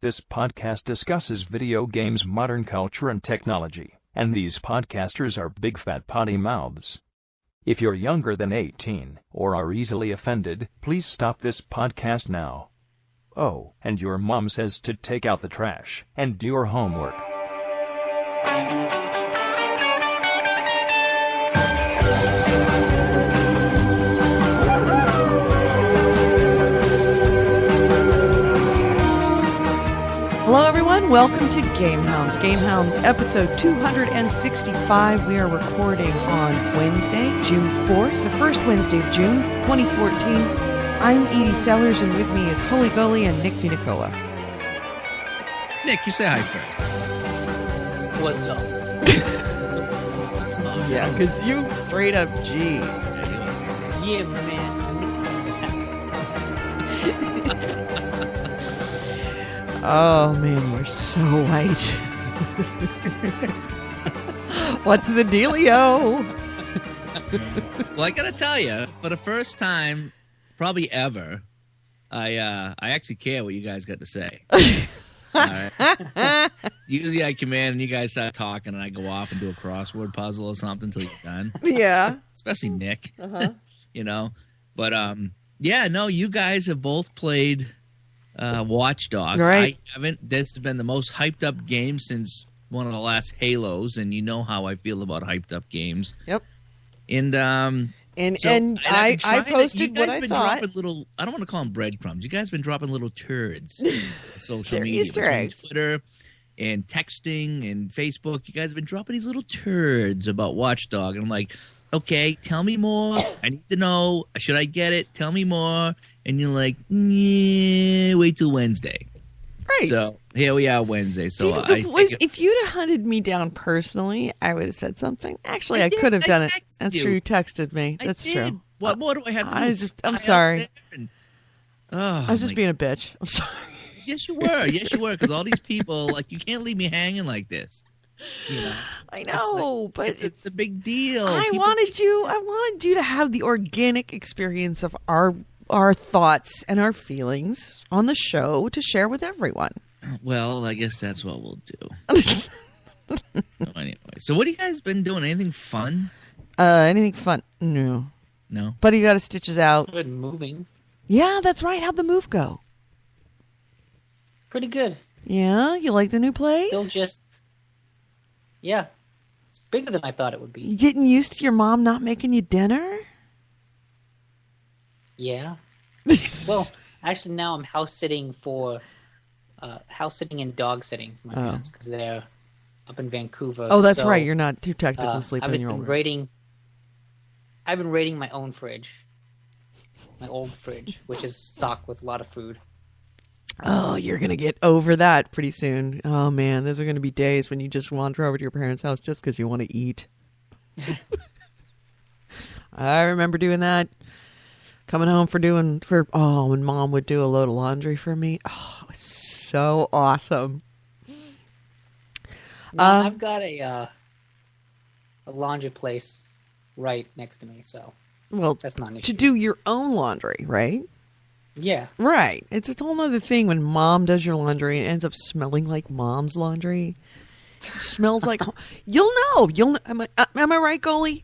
This podcast discusses video games, modern culture, and technology, and these podcasters are big fat potty mouths. If you're younger than 18 or are easily offended, please stop this podcast now. Oh, and your mom says to take out the trash and do your homework. Hello everyone, welcome to GameHounds. GameHounds episode 265. We are recording on Wednesday, June 4th, the first Wednesday of June, 2014. I'm Edie Sellers, and with me is Holy Goalie and Nick DiNicola. Nick, you say hi first. What's up? Yeah, because you straight up G. Yeah, man. Oh man, we're so white. What's the dealio? Well, I gotta tell you, for the first time, probably ever, I actually care what you guys got to say. All right? Usually I come in and you guys start talking and I go off and do a crossword puzzle or something until you're done. Yeah. Especially Nick. You know? But, yeah, no, you guys have both played Watch Dogs. Right. I haven't. This has been the most hyped up game since one of the last Halos, and you know how I feel about hyped up games. Yep. And I posted what I thought. Dropping little, I don't want to call them breadcrumbs. You guys have been dropping little turds on social They're media, Easter eggs. Twitter and texting and Facebook. You guys have been dropping these little turds about Watch Dog, and I'm like, okay, tell me more. I need to know. Should I get it? Tell me more. And you're like, yeah, wait till Wednesday. Right. So here we are Wednesday. So if you'd have hunted me down personally, I would have said something. Actually, I could have done it. That's true. You texted me. That's true. What more do I have to do? I'm sorry. I was just being a bitch. I'm sorry. Yes, you were. Yes, you were. Because all these people, like, you can't leave me hanging like this. You know, I know, but it's a big deal. I wanted you to have the organic experience of our thoughts and our feelings on the show to share with everyone. Well, I guess that's what we'll do. Anyway, so what have you guys been doing? Anything fun? Anything fun? No. But he got his stitches out. I've been moving. Yeah, that's right. How'd the move go? Pretty good. Yeah, you like the new place? Still just, yeah, it's bigger than I thought it would be. You getting used to your mom not making you dinner? Yeah. Well, actually, now I'm house sitting and dog sitting for my parents because they're up in Vancouver. Oh, that's right. You're not too technically sleeping in your own room. I've been raiding my own fridge, my old fridge, which is stocked with a lot of food. Oh, you're going to get over that pretty soon. Oh, man, those are going to be days when you just wander over to your parents' house just because you want to eat. I remember doing that. Coming home when Mom would do a load of laundry for me. Oh, it was so awesome. Now, I've got a laundry place right next to me, so that's not an issue. To do your own laundry, right? Yeah. Right. It's a whole other thing when Mom does your laundry and it ends up smelling like Mom's laundry. It smells like You'll know. Am I right, Goalie?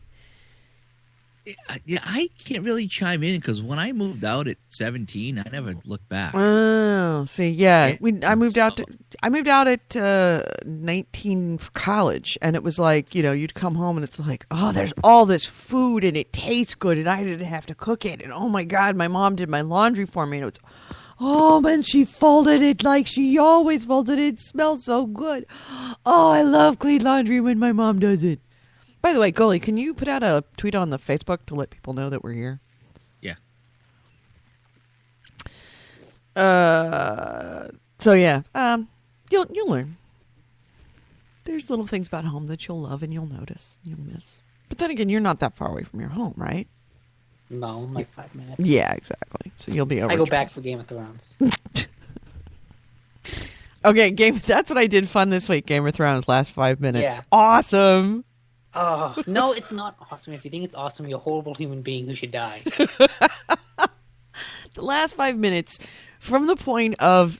Yeah, I can't really chime in because when I moved out at 17, I never looked back. Oh, see, yeah, I moved out at 19 for college, and it was like, you know, you'd come home and it's like, oh, there's all this food and it tastes good, and I didn't have to cook it, and oh my God, my mom did my laundry for me, and it was, oh man, she folded it like she always folded it. It smells so good. Oh, I love clean laundry when my mom does it. By the way, Goalie, can you put out a tweet on the Facebook to let people know that we're here? Yeah. So yeah, you'll learn. There's little things about home that you'll love and you'll notice, you'll miss. But then again, you're not that far away from your home, right? No, like 5 minutes. Yeah, exactly. So you'll be over. I go back for Game of Thrones. Okay, that's what I did fun this week. Game of Thrones, last 5 minutes. Yeah. Awesome. Oh, no, it's not awesome. If you think it's awesome, you're a horrible human being who should die. The last 5 minutes from the point of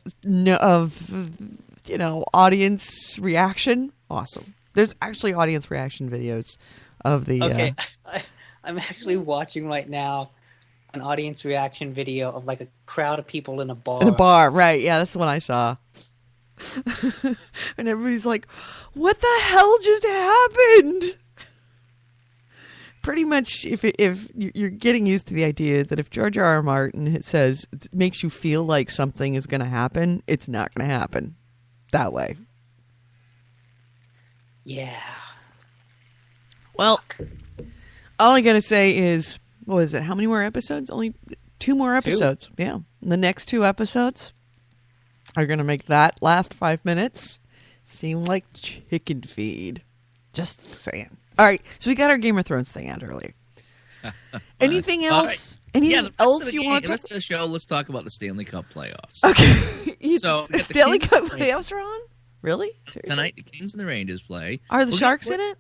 audience reaction, awesome. There's actually audience reaction videos of the. Okay, I'm actually watching right now an audience reaction video of like a crowd of people in a bar. In a bar, right? Yeah, that's the one I saw. And everybody's like, "What the hell just happened?" Pretty much, if you're getting used to the idea that if George R.R. Martin says it makes you feel like something is going to happen, it's not going to happen that way. Yeah. Well, all I got to say is, what was it? How many more episodes? Only 2 more episodes. 2. Yeah. The next 2 episodes are going to make that last 5 minutes seem like chicken feed. Just saying. All right. So we got our Game of Thrones thing out earlier. Anything else? Right. Anything else you want to talk about? The rest of the show, let's talk about the Stanley Cup playoffs. Okay. So the Stanley Cup playoffs are on? Really? Seriously? Tonight, the Kings and the Rangers play. Are the Sharks in it?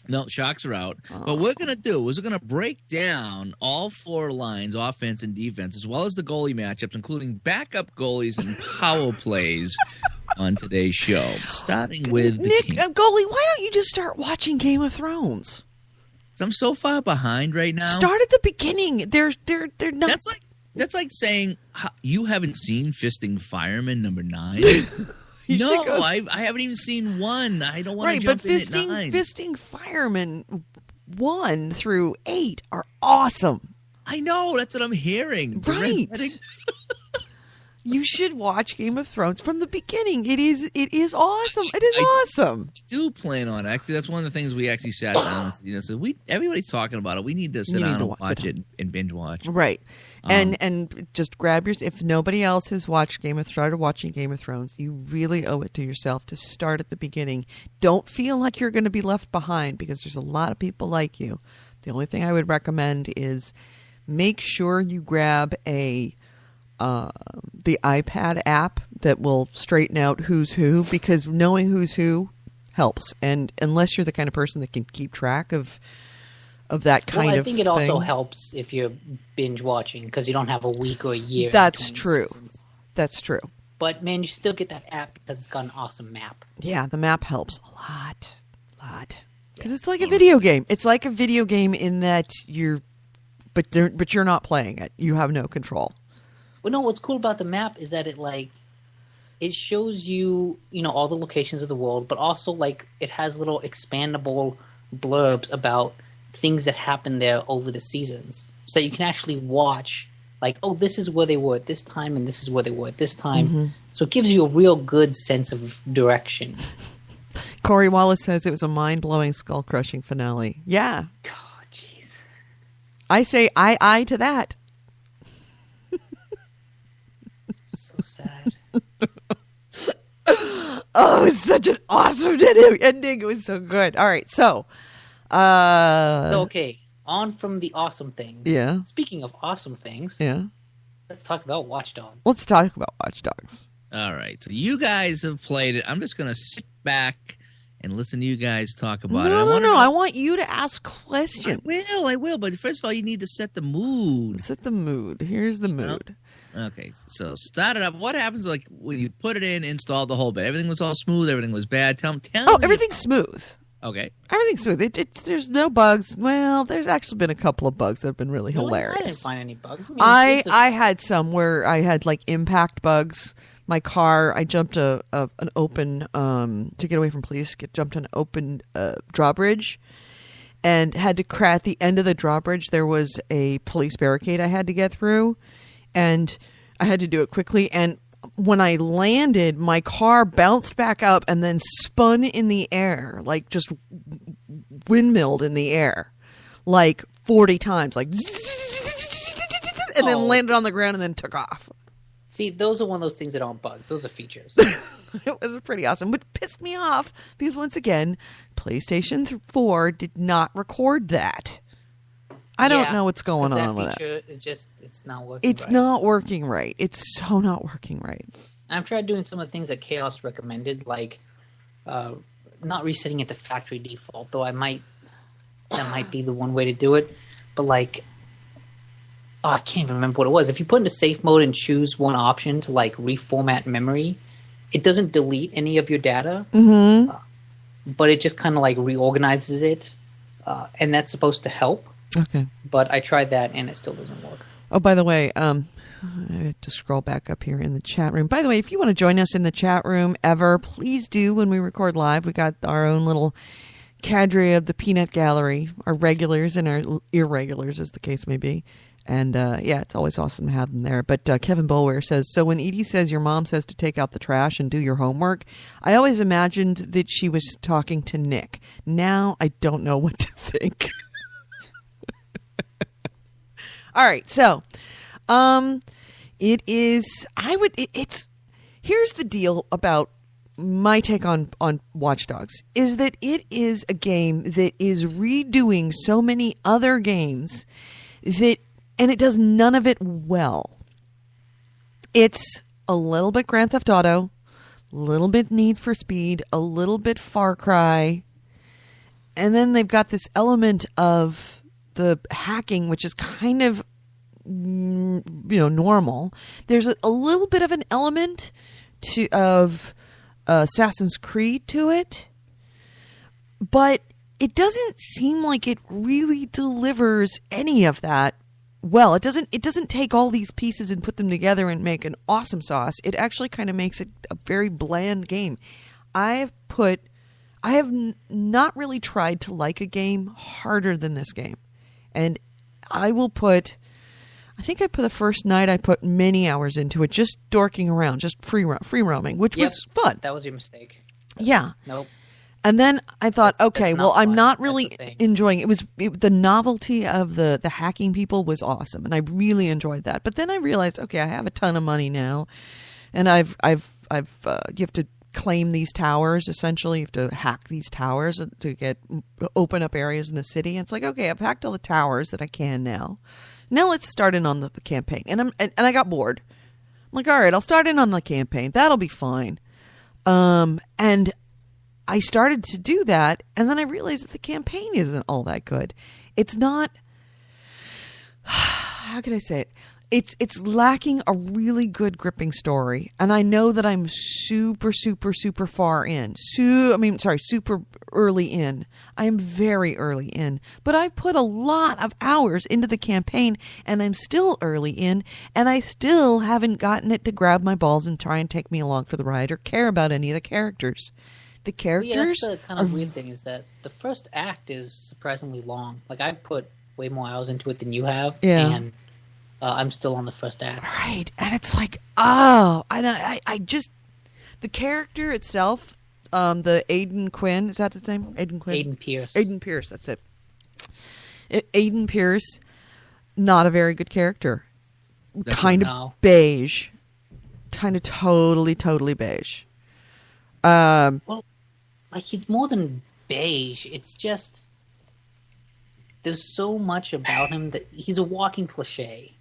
No, Sharks are out. Oh. What we're going to do is we're going to break down all 4 lines, offense and defense, as well as the goalie matchups, including backup goalies and power plays on today's show. Starting with the Kings. Goalie, why don't you just start watching Game of Thrones? I'm so far behind right now. Start at the beginning. They're not. That's like saying you haven't seen Fisting Fireman #9. No, I haven't even seen 1. I don't want to jump in at 9. Fisting Fireman 1 through 8 are awesome. I know. That's what I'm hearing. Right. You should watch Game of Thrones from the beginning. It is awesome. It is awesome. I do plan on it. Actually, that's one of the things we actually sat down and so everybody's talking about it. We need to sit down and watch it and binge watch. Right. And just grab if nobody else has started watching Game of Thrones, you really owe it to yourself to start at the beginning. Don't feel like you're going to be left behind because there's a lot of people like you. The only thing I would recommend is make sure you grab the iPad app that will straighten out who's who, because knowing who's who helps. And unless you're the kind of person that can keep track of that kind of thing. I think it also helps if you're binge watching because you don't have a week or a year. That's true. Seasons. That's true. But man, you still get that app because it's got an awesome map. Yeah, the map helps a lot. Because it's like a video game. It's like a video game in that but you're not playing it. You have no control. Well, no, what's cool about the map is that it shows you, all the locations of the world, but also it has little expandable blurbs about things that happen there over the seasons. So you can actually watch this is where they were at this time and this is where they were at this time. Mm-hmm. So it gives you a real good sense of direction. Corey Wallace says it was a mind-blowing, skull-crushing finale. Yeah. God, jeez. I say aye to that. Sad. Oh, it was such an awesome ending. It was so good. All right, so okay, on from the awesome things. Yeah. Speaking of awesome things, yeah, let's talk about Watch Dogs. Let's talk about Watch Dogs. All right, so you guys have played it. I'm just going to sit back and listen to you guys talk about it. No. I want you to ask questions. I will. But first of all, you need to set the mood. Set the mood. Here's the mood. Okay, so start it up. What happens when you put it in, install the whole bit? Everything was all smooth. Everything was bad. Tell me. Everything's smooth. Okay. Everything's smooth. There's no bugs. Well, there's actually been a couple of bugs that have been really hilarious. I didn't find any bugs. I had some where I had impact bugs. My car, I jumped an open to get away from police. Jumped an open drawbridge, and had to crash at the end of the drawbridge. There was a police barricade I had to get through, and I had to do it quickly. And when I landed, my car bounced back up and then spun in the air, just windmilled in the air, 40 times, and then landed on the ground and then took off. See, those are one of those things that aren't bugs. Those are features. It was pretty awesome, but pissed me off because once again, PlayStation 4 did not record that. I don't know what's going on with it. It's not working. It's not working right. It's so not working right. I've tried doing some of the things that Chaos recommended, not resetting it to factory default, though that might be the one way to do it. But I can't even remember what it was. If you put into safe mode and choose one option to like reformat memory, it doesn't delete any of your data, but it just kind of like reorganizes it, and that's supposed to help. Okay. But I tried that and it still doesn't work. Oh, by the way, I have to scroll back up here in the chat room. By the way, if you want to join us in the chat room ever, please do when we record live. We got our own little cadre of the Peanut Gallery, our regulars and our irregulars, as the case may be. And yeah, it's always awesome to have them there. But Kevin Bolware says, so when Edie says your mom says to take out the trash and do your homework, I always imagined that she was talking to Nick. Now I don't know what to think. All right, so it is. Here's the deal about my take on Watch Dogs is that it is a game that is redoing so many other games and it does none of it well. It's a little bit Grand Theft Auto, a little bit Need for Speed, a little bit Far Cry, and then they've got this element of the hacking, which is kind of, normal. There's a little bit of an element of Assassin's Creed to it, but it doesn't seem like it really delivers any of that well. It doesn't take all these pieces and put them together and make an awesome sauce. It actually kind of makes it a very bland game. I have not really tried to like a game harder than this game. And I think the first night I put many hours into it, just dorking around, just free roaming, which was fun. That was your mistake. Yeah. Nope. And then I thought, okay, that's well, not I'm fun. not That's really the thing. enjoying it. The novelty of the hacking people was awesome, and I really enjoyed that. But then I realized, okay, I have a ton of money now, and you have to claim these towers. Essentially, you have to hack these towers to open up areas in the city. And it's like, okay, I've hacked all the towers that I can now. Now let's start in on the campaign. And I got bored. I'm like, all right, I'll start in on the campaign. That'll be fine. And I started to do that, and then I realized that the campaign isn't all that good. It's not. How can I say it? It's lacking a really good gripping story, and I know that I'm super far in. Super early in. I am very early in, but I put a lot of hours into the campaign, and I'm still early in, and I still haven't gotten it to grab my balls and try and take me along for the ride or care about any of the characters. The characters. Yeah, that's the kind of weird thing is that the first act is surprisingly long. Like I put way more hours into it than you have, and I'm still on the first act. Right, and it's like, oh, I just the character itself, the Aiden Quinn, is that his name? Aiden Quinn. Aiden Pierce. Aiden Pierce. That's it. Aiden Pierce, not a very good character. Kind of beige. Kind of totally beige. Well, like he's more than beige. It's just there's so much about him that he's a walking cliche.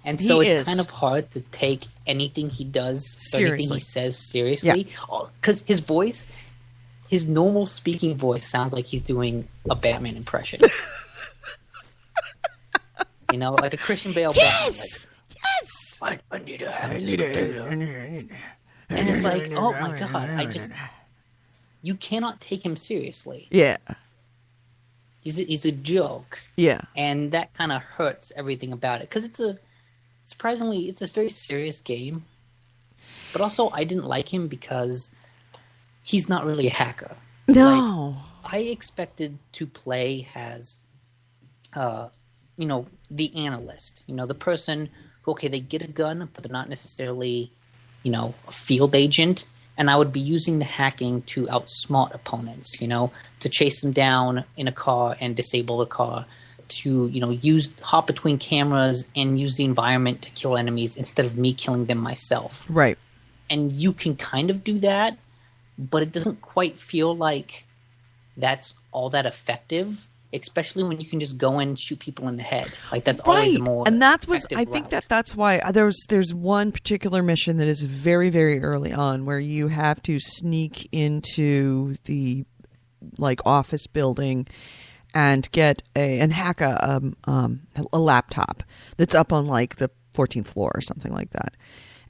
And so it's kind of hard to take anything he does or anything he says seriously. Because his voice, his normal speaking voice sounds like he's doing a Batman impression. Like a Christian Bale Batman. Like, I need to have this computer. And it's like, oh my god, you cannot take him seriously. Yeah. He's a joke. Yeah. And that kind of hurts everything about it. Because it's a very serious game. But also, I didn't like him because he's not really a hacker. No. Like, I expected to play as, the analyst. The person who, okay, they get a gun, but they're not necessarily, a field agent. And I would be using the hacking to outsmart opponents, to chase them down in a car and disable the car, to, hop between cameras and use the environment to kill enemies instead of me killing them myself. Right. And you can kind of do that, but it doesn't quite feel like that's all that effective, especially when you can just go in and shoot people in the head. Like that's always more. And that's what I think that's why there's one particular mission that is very, very early on where you have to sneak into the office building and hack a laptop that's up on like the 14th floor or something like that.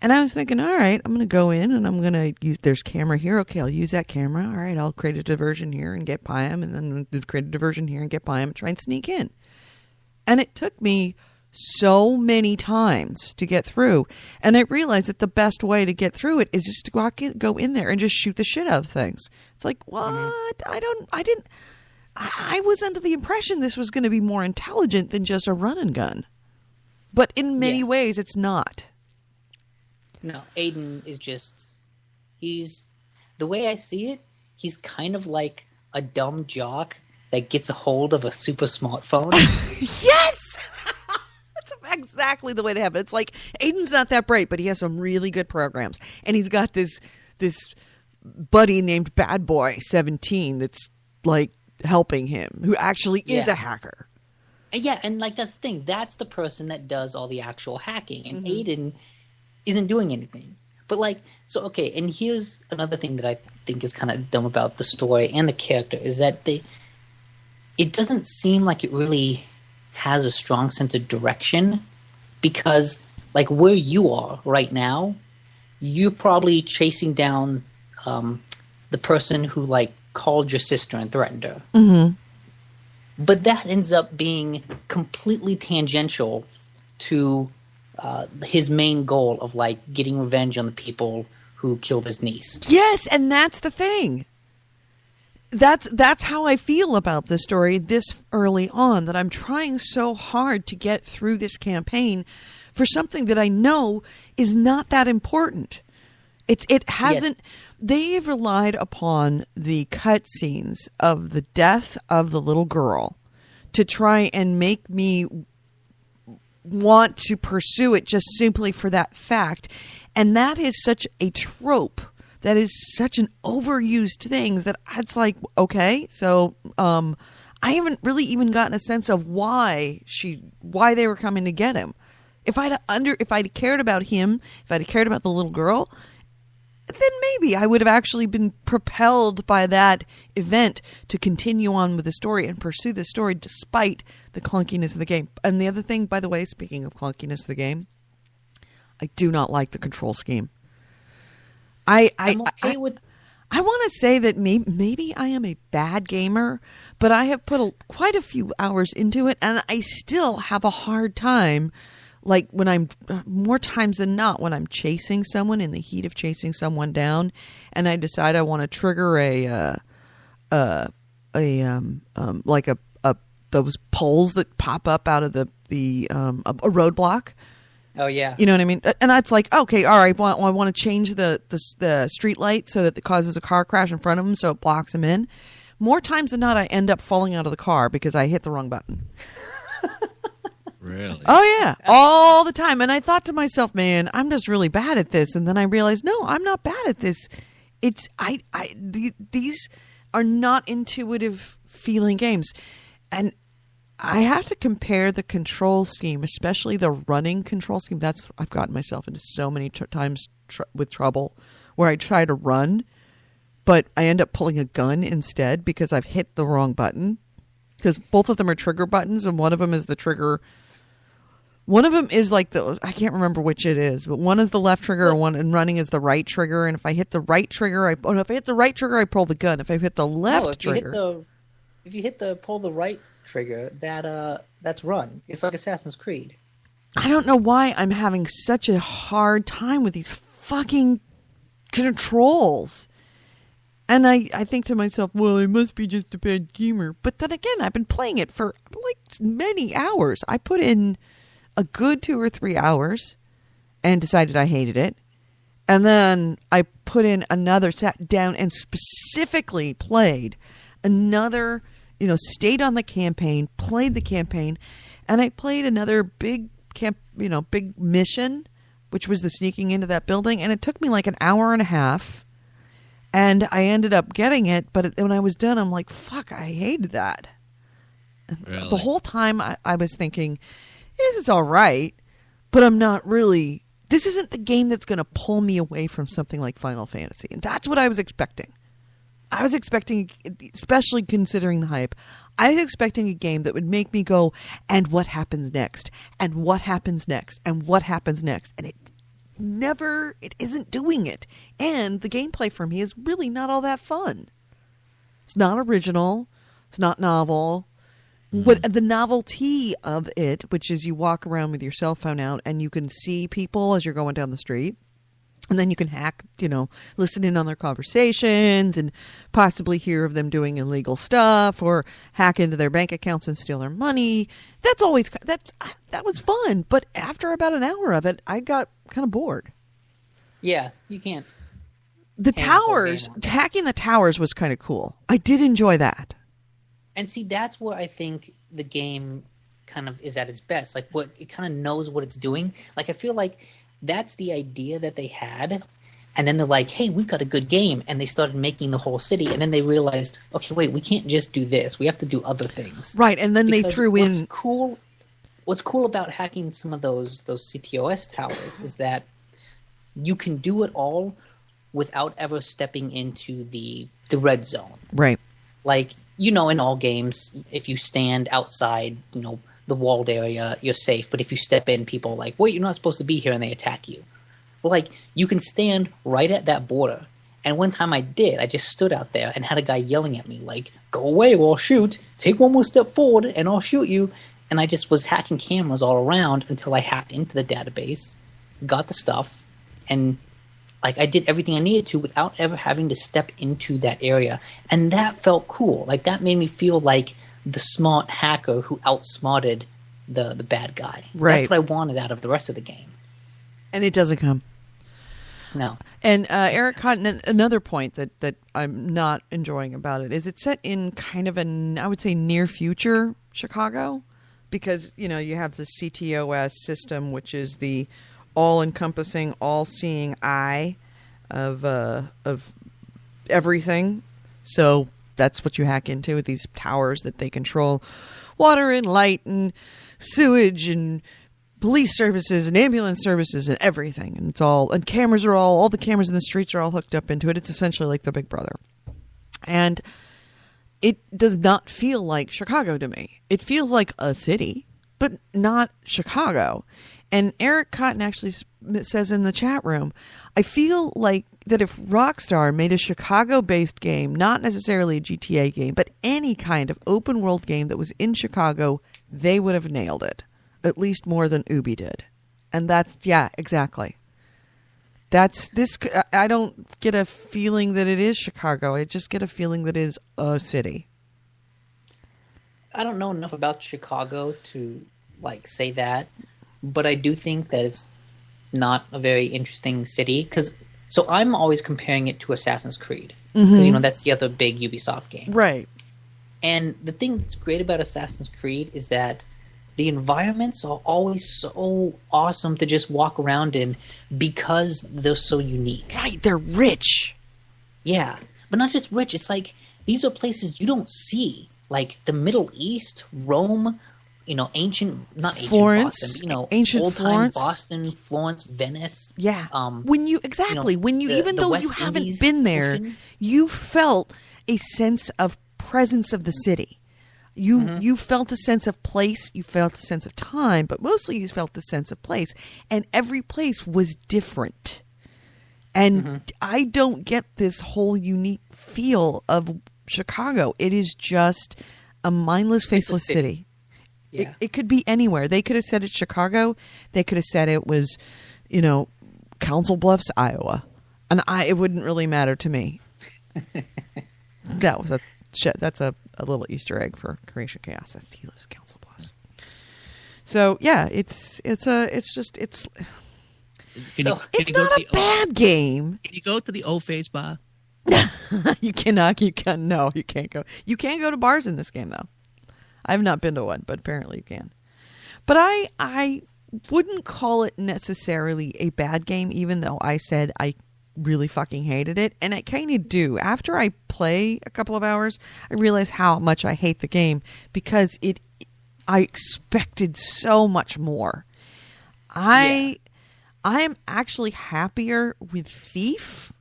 And I was thinking, all right, I'm going to go in and I'm going to use, there's camera here. Okay, I'll use that camera. All right, I'll create a diversion here and get by him, and then create a diversion here and get by him and try and sneak in. And it took me so many times to get through. And I realized that the best way to get through it is just to go in there and just shoot the shit out of things. It's like, what? I was under the impression this was going to be more intelligent than just a run and gun. But in many ways, it's not. No, Aiden is just, the way I see it, he's kind of like a dumb jock that gets a hold of a super smartphone. Yes! That's exactly the way to have it. It's like, Aiden's not that bright, but he has some really good programs. And he's got this buddy named Bad Boy 17 that's like helping him, who actually is a hacker. Yeah, and like that's the thing. That's the person that does all the actual hacking. And Aiden isn't doing anything. But like, so okay, and here's another thing that I think is kind of dumb about the story and the character is that it doesn't seem like it really has a strong sense of direction, because like where you are right now, you're probably chasing down the person who like called your sister and threatened her. Mm-hmm. But that ends up being completely tangential to his main goal of like getting revenge on the people who killed his niece. Yes, and that's the thing. That's how I feel about this story this early on, that I'm trying so hard to get through this campaign for something that I know is not that important. It hasn't. Yes. They've relied upon the cutscenes of the death of the little girl to try and make me want to pursue it just simply for that fact. And that is such a trope. That is such an overused thing that it's like, okay, so I haven't really even gotten a sense of why they were coming to get him. If I'd cared about him, if I'd cared about the little girl, then maybe I would have actually been propelled by that event to continue on with the story and pursue the story despite the clunkiness of the game. And the other thing, by the way, speaking of clunkiness of the game, I do not like the control scheme. I want to say that maybe I am a bad gamer, but I have put quite a few hours into it, and I still have a hard time. Like when I'm more times than not when I'm chasing someone, in the heat of chasing someone down, and I decide I want to trigger those poles that pop up out of a roadblock. Oh yeah, you know what I mean. And that's like, okay, all right. I want to change the street light so that it causes a car crash in front of them, so it blocks them in. More times than not, I end up falling out of the car because I hit the wrong button. Really? Oh yeah, all the time. And I thought to myself, man, I'm just really bad at this. And then I realized, no, I'm not bad at this. It's these are not intuitive feeling games, and I have to compare the control scheme, especially the running control scheme. I've gotten myself into so many times with trouble where I try to run, but I end up pulling a gun instead because I've hit the wrong button. Because both of them are trigger buttons, and one of them is the trigger. One of them is like I can't remember which it is, but one is the left trigger, and running is the right trigger. And if I hit the right trigger, I pull the gun. If I hit the left trigger, if you hit the pull the right trigger, that's run. It's like Assassin's Creed. I don't know why I'm having such a hard time with these fucking controls. And I think to myself, well, it must be just a bad gamer. But then again, I've been playing it for like many hours. I put in a good 2 or 3 hours and decided I hated it. And then I sat down and specifically played another, stayed on the campaign, played the campaign, and I played another big mission, which was the sneaking into that building. And it took me like an hour and a half. And I ended up getting it, but when I was done, I'm like, fuck, I hated that. Really? The whole time I was thinking, this is all right, but I'm not really, this isn't the game that's going to pull me away from something like Final Fantasy. And that's what I was expecting. I was expecting, especially considering the hype, I was expecting a game that would make me go, and what happens next? And what happens next? And what happens next? And it isn't doing it. And the gameplay for me is really not all that fun. It's not original. It's not novel. But the novelty of it, which is you walk around with your cell phone out and you can see people as you're going down the street. And then you can hack, listen in on their conversations and possibly hear of them doing illegal stuff or hack into their bank accounts and steal their money. That was fun. But after about an hour of it, I got kind of bored. Yeah, you can't. The towers, hacking the towers was kind of cool. I did enjoy that. And see, that's where I think the game kind of is at its best. Like, it kind of knows what it's doing. Like, I feel like that's the idea that they had. And then they're like, hey, we've got a good game. And they started making the whole city. And then they realized, okay, wait, we can't just do this. We have to do other things. Right. And then they threw in. What's cool about hacking some of those CTOS towers is that you can do it all without ever stepping into the red zone. Right. Like, in all games, if you stand outside, the walled area, you're safe. But if you step in, people are like, wait, you're not supposed to be here, and they attack you. Well, like, you can stand right at that border. And one time I did. I just stood out there and had a guy yelling at me, like, go away or I'll shoot. Take one more step forward and I'll shoot you. And I just was hacking cameras all around until I hacked into the database, got the stuff, and like I did everything I needed to without ever having to step into that area. And that felt cool. Like, that made me feel like the smart hacker who outsmarted the bad guy. Right. That's what I wanted out of the rest of the game. And it doesn't come. No. And Eric Cotton, another point that I'm not enjoying about it is it's set in kind of I would say, near future Chicago. Because, you have the CTOS system, which is the all-encompassing, all-seeing eye of everything. So that's what you hack into with these towers that they control water and light and sewage and police services and ambulance services and everything. And cameras are all the cameras in the streets are all hooked up into it. It's essentially like the Big Brother. And it does not feel like Chicago to me. It feels like a city, but not Chicago. And Eric Cotton actually says in the chat room, I feel like that if Rockstar made a Chicago-based game, not necessarily a GTA game, but any kind of open-world game that was in Chicago, they would have nailed it. At least more than Ubi did. And exactly. I don't get a feeling that it is Chicago. I just get a feeling that it is a city. I don't know enough about Chicago to say that, but I do think that it's not a very interesting city. So I'm always comparing it to Assassin's Creed because that's the other big Ubisoft game, right? And the thing that's great about Assassin's Creed is that the environments are always so awesome to just walk around in because they're so unique. Right, they're rich. Yeah, but not just rich. It's like these are places you don't see, like the Middle East, Rome, ancient Florence, Boston, but, ancient old-time Florence, Boston, Florence, Venice. Yeah, even though West you haven't Indies been there, Ocean. You felt a sense of presence of the city. You felt a sense of place, you felt a sense of time, but mostly you felt the sense of place. And every place was different. And I don't get this whole unique feel of Chicago. It is just a mindless, faceless city. Yeah. It could be anywhere. They could have said it's Chicago. They could have said it was, Council Bluffs, Iowa. And it wouldn't really matter to me. That's a little Easter egg for Creation Chaos. That's Tila's Council Bluffs. So yeah, it's not a bad game. Can you go to the old face bar? You cannot. You can. No, you can't go. You can go to bars in this game though. I've not been to one, but apparently you can. But I wouldn't call it necessarily a bad game, even though I said I really fucking hated it. And I kind of do. After I play a couple of hours, I realize how much I hate the game because I expected so much more. I am actually happier with Thief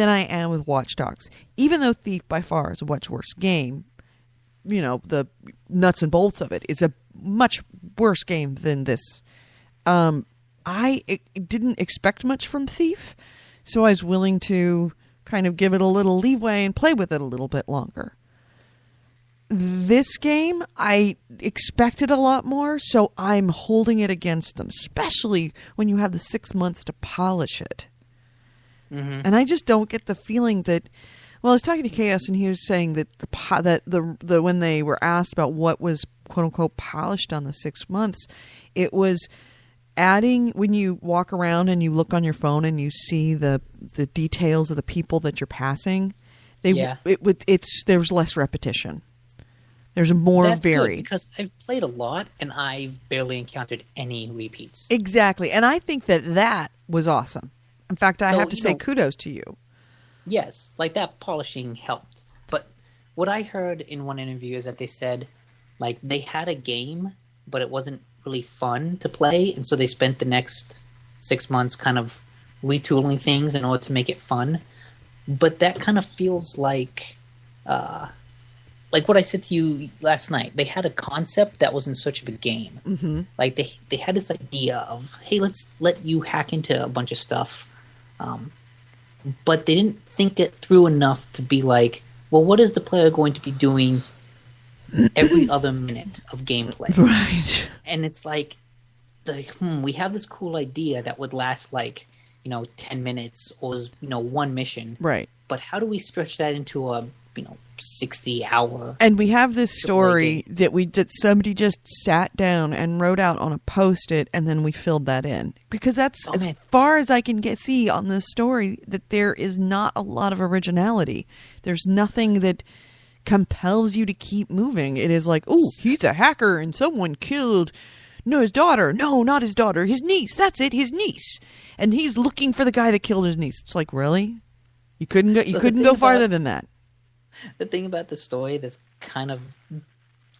than I am with Watch Dogs. Even though Thief by far is a much worse game, you know, the nuts and bolts of it is a much worse game than this. I didn't expect much from Thief, so I was willing to kind of give it a little leeway and play with it a little bit longer. This game, I expected a lot more, so I'm holding it against them, especially when you have the 6 months to polish it. Mm-hmm. And I just don't get the feeling that. Well, I was talking to Chaos, and he was saying that the when they were asked about what was quote unquote polished on the 6 months, it was adding when you walk around and you look on your phone and you see the details of the people that you're passing. There's less repetition. There's more That's varied. Good because I've played a lot and I've barely encountered any repeats. Exactly, and I think that was awesome. In fact, I have to say kudos to you. Yes, like that polishing helped. But what I heard in one interview is that they said, like, they had a game, but it wasn't really fun to play, and so they spent the next 6 months kind of retooling things in order to make it fun. But that kind of feels like what I said to you last night. They had a concept that was in search of a game. Mm-hmm. Like they had this idea of, hey, let's let you hack into a bunch of stuff. But they didn't think it through enough to be like, well, what is the player going to be doing every other minute of gameplay? Right. And it's like we have this cool idea that would last 10 minutes or, one mission. Right. But how do we stretch that into a, 60-hour? And we have this story that somebody just sat down and wrote out on a Post-it, and then we filled that in. Because that's as far as I can see on this story, that there is not a lot of originality. There's nothing that compels you to keep moving. It is like, oh, he's a hacker and someone killed his daughter. No, not his daughter. His niece. That's it. His niece. And he's looking for the guy that killed his niece. It's like, really? You couldn't go farther than that. The thing about the story that's kind of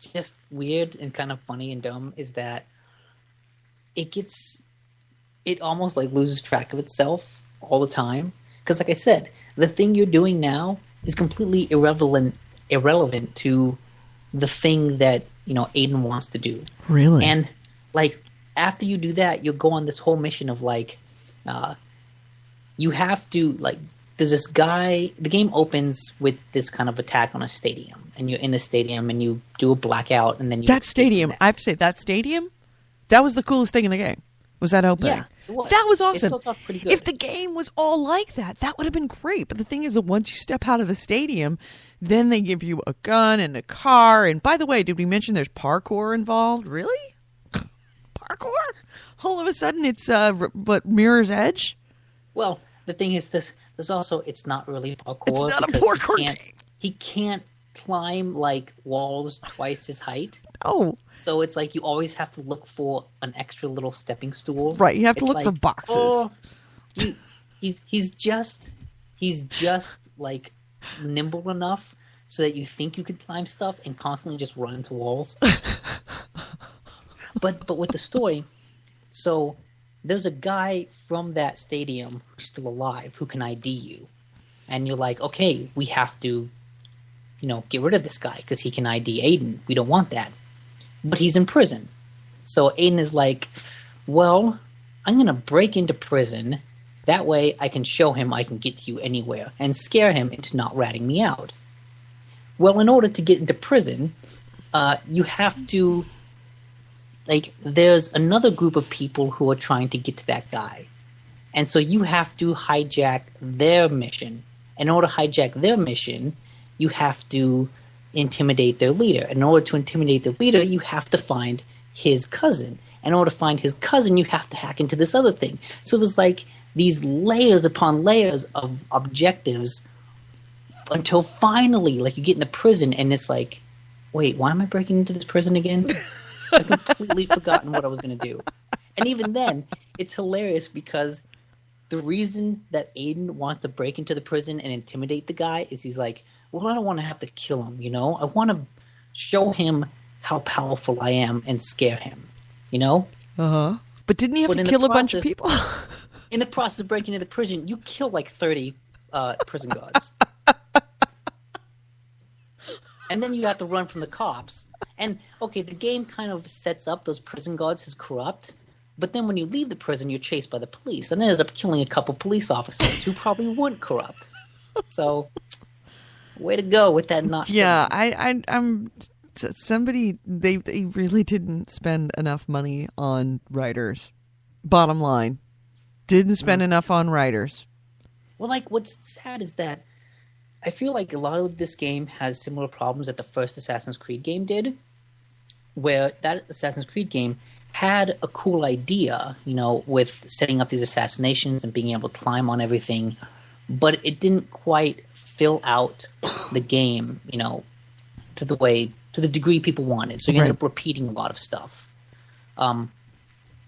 just weird and kind of funny and dumb is that it almost loses track of itself all the time. Because like I said, the thing you're doing now is completely irrelevant to the thing that, Aiden wants to do. Really? And after you do that, you'll go on this whole mission of you have to there's this guy. The game opens with this kind of attack on a stadium, and you're in the stadium, and you do a blackout, and then that stadium. I have to say, that stadium, that was the coolest thing in the game. Was that opening? Yeah, it was. That was awesome. It starts off pretty good. If the game was all like that, that would have been great. But the thing is that once you step out of the stadium, then they give you a gun and a car. And by the way, did we mention there's parkour involved? Really? Parkour? All of a sudden, it's Mirror's Edge. Well, the thing is this. There's also, it's not really parkour. It's not a parkour game. He can't climb walls twice his height. Oh. So it's you always have to look for an extra little stepping stool. Right, you have to look for boxes. Oh, he's just nimble enough so that you think you could climb stuff and constantly just run into walls. But with the story, so there's a guy from that stadium who's still alive who can ID you. And you're like, okay, we have to, get rid of this guy because he can ID Aiden. We don't want that. But he's in prison. So Aiden is like, well, I'm going to break into prison. That way I can show him I can get to you anywhere and scare him into not ratting me out. Well, in order to get into prison, you have to... there's another group of people who are trying to get to that guy. And so you have to hijack their mission. In order to hijack their mission, you have to intimidate their leader. In order to intimidate the leader, you have to find his cousin. In order to find his cousin, you have to hack into this other thing. So there's these layers upon layers of objectives until finally, you get into prison and it's wait, why am I breaking into this prison again? I completely forgotten what I was going to do. And even then, it's hilarious because the reason that Aiden wants to break into the prison and intimidate the guy is he's like, well, I don't want to have to kill him, I want to show him how powerful I am and scare him, Uh-huh. But didn't he have to kill a bunch of people? In the process of breaking into the prison, you kill 30 prison guards. And then you have to run from the cops. And, okay, the game kind of sets up those prison guards as corrupt, but then when you leave the prison, you're chased by the police. And ended up killing a couple police officers who probably weren't corrupt. So, way to go with that not. Yeah, I'm somebody, they really didn't spend enough money on writers. Bottom line. Didn't spend enough on writers. Well, like, what's sad is that I feel like a lot of this game has similar problems that the first Assassin's Creed game did, where that Assassin's Creed game had a cool idea, you know, with setting up these assassinations and being able to climb on everything, but it didn't quite fill out the game, you know, to the degree people wanted. So you ended up repeating a lot of stuff.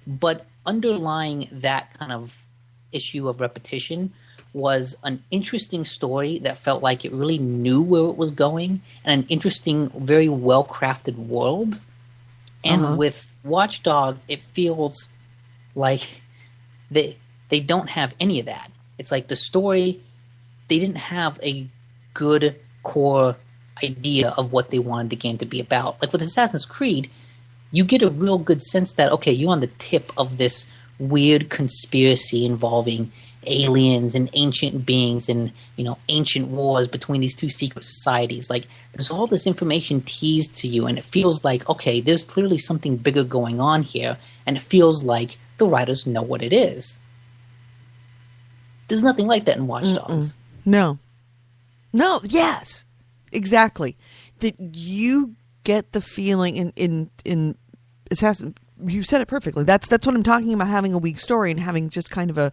But underlying that kind of issue of repetition was an interesting story that felt like it really knew where it was going, and an interesting, very well-crafted world. And with Watch Dogs, it feels like they don't have any of that. It's like the story, they didn't have a good core idea of what they wanted the game to be about. Like with Assassin's Creed, you get a real good sense that, okay, you're on the tip of this weird conspiracy involving aliens and ancient beings and, you know, ancient wars between these two secret societies. Like, there's all this information teased to you, and it feels like, okay, there's clearly something bigger going on here, and it feels like the writers know what it is. There's nothing like that in Watch Dogs. No. Yes, exactly. That you get the feeling in Assassin. You said it perfectly. That's what I'm talking about. Having a weak story and having just kind of a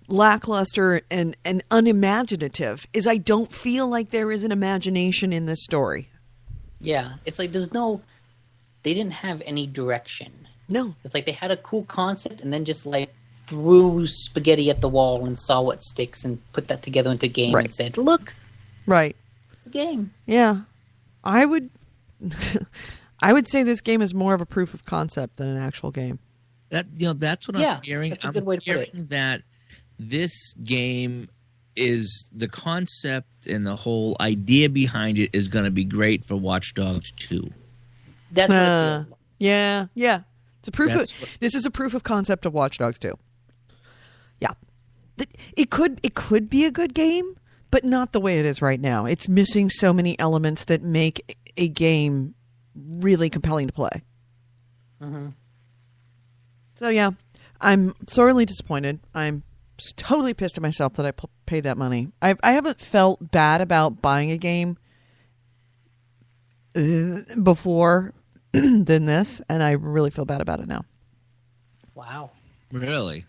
lackluster and unimaginative. Is I don't feel like there is an imagination in this story. Yeah, it's like they didn't have any direction. No, it's like they had a cool concept and then just like threw spaghetti at the wall and saw what sticks and put that together into a game and said, look, it's a game. Yeah, I would say this game is more of a proof of concept than an actual game. That's what I'm hearing. That's a good way to put it. That this game is the concept and the whole idea behind it is going to be great for Watch Dogs 2. That's what it feels like. Yeah. It's a proof. This is a proof of concept of Watch Dogs 2. Yeah, it could be a good game, but not the way it is right now. It's missing so many elements that make a game really compelling to play. So yeah, I'm sorely disappointed. I'm totally pissed at myself that I paid that money. I haven't felt bad about buying a game before than this, and I really feel bad about it now. Wow. Really?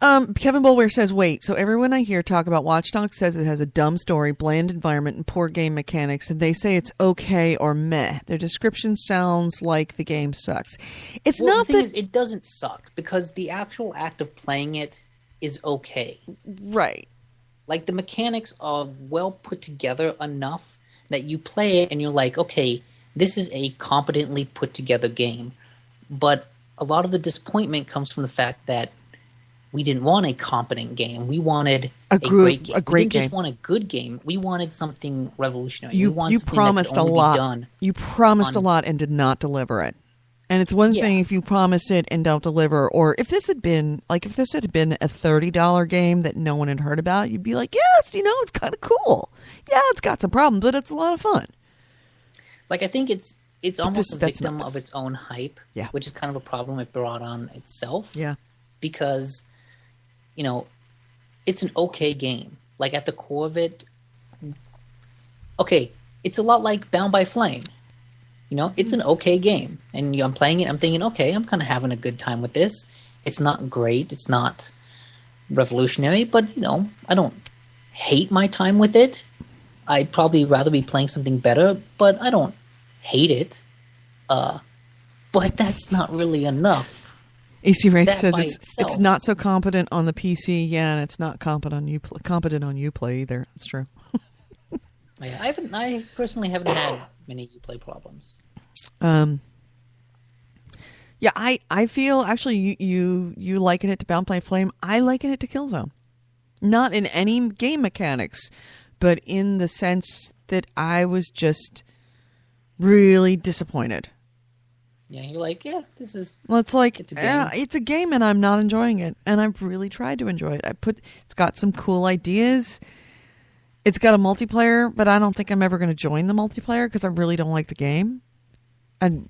Kevin Boulware says, wait, so everyone I hear talk about Watch Dogs says it has a dumb story, bland environment, and poor game mechanics, and they say it's okay or meh. Their description sounds like the game sucks. It's not the thing is, it doesn't suck, because the actual act of playing it is okay. Right. Like, the mechanics are well put together enough that you play it and you're like, okay, this is a competently put together game. But a lot of the disappointment comes from the fact that we didn't want a competent game. We wanted a great game. We didn't just want a good game. We wanted something revolutionary. You promised a lot. You promised a lot and did not deliver it. And it's one thing if you promise it and don't deliver, or if this had been a $30 game that no one had heard about, you'd be like, yes, it's kind of cool. Yeah, it's got some problems, but it's a lot of fun. Like, I think it's almost a victim of its own hype, which is kind of a problem it brought on itself. Yeah. Because, it's an okay game. Like, at the core of it, it's a lot like Bound by Flame. It's an okay game. And I'm playing it, I'm thinking, okay, I'm kind of having a good time with this. It's not great, it's not revolutionary, but, I don't hate my time with it. I'd probably rather be playing something better, but I don't hate it. But that's not really enough. AC Wraith says it's not so competent on the PC, and it's not competent on Uplay either. That's true. I personally haven't had many Uplay problems. Yeah, I feel actually you liken it to Bound by Flame. I liken it to Killzone. Not in any game mechanics, but in the sense that I was just really disappointed. Yeah, you're like, yeah, this is. Well, it's like it's a game. It's a game, and I'm not enjoying it. And I've really tried to enjoy it. It's got some cool ideas. It's got a multiplayer, but I don't think I'm ever going to join the multiplayer because I really don't like the game. And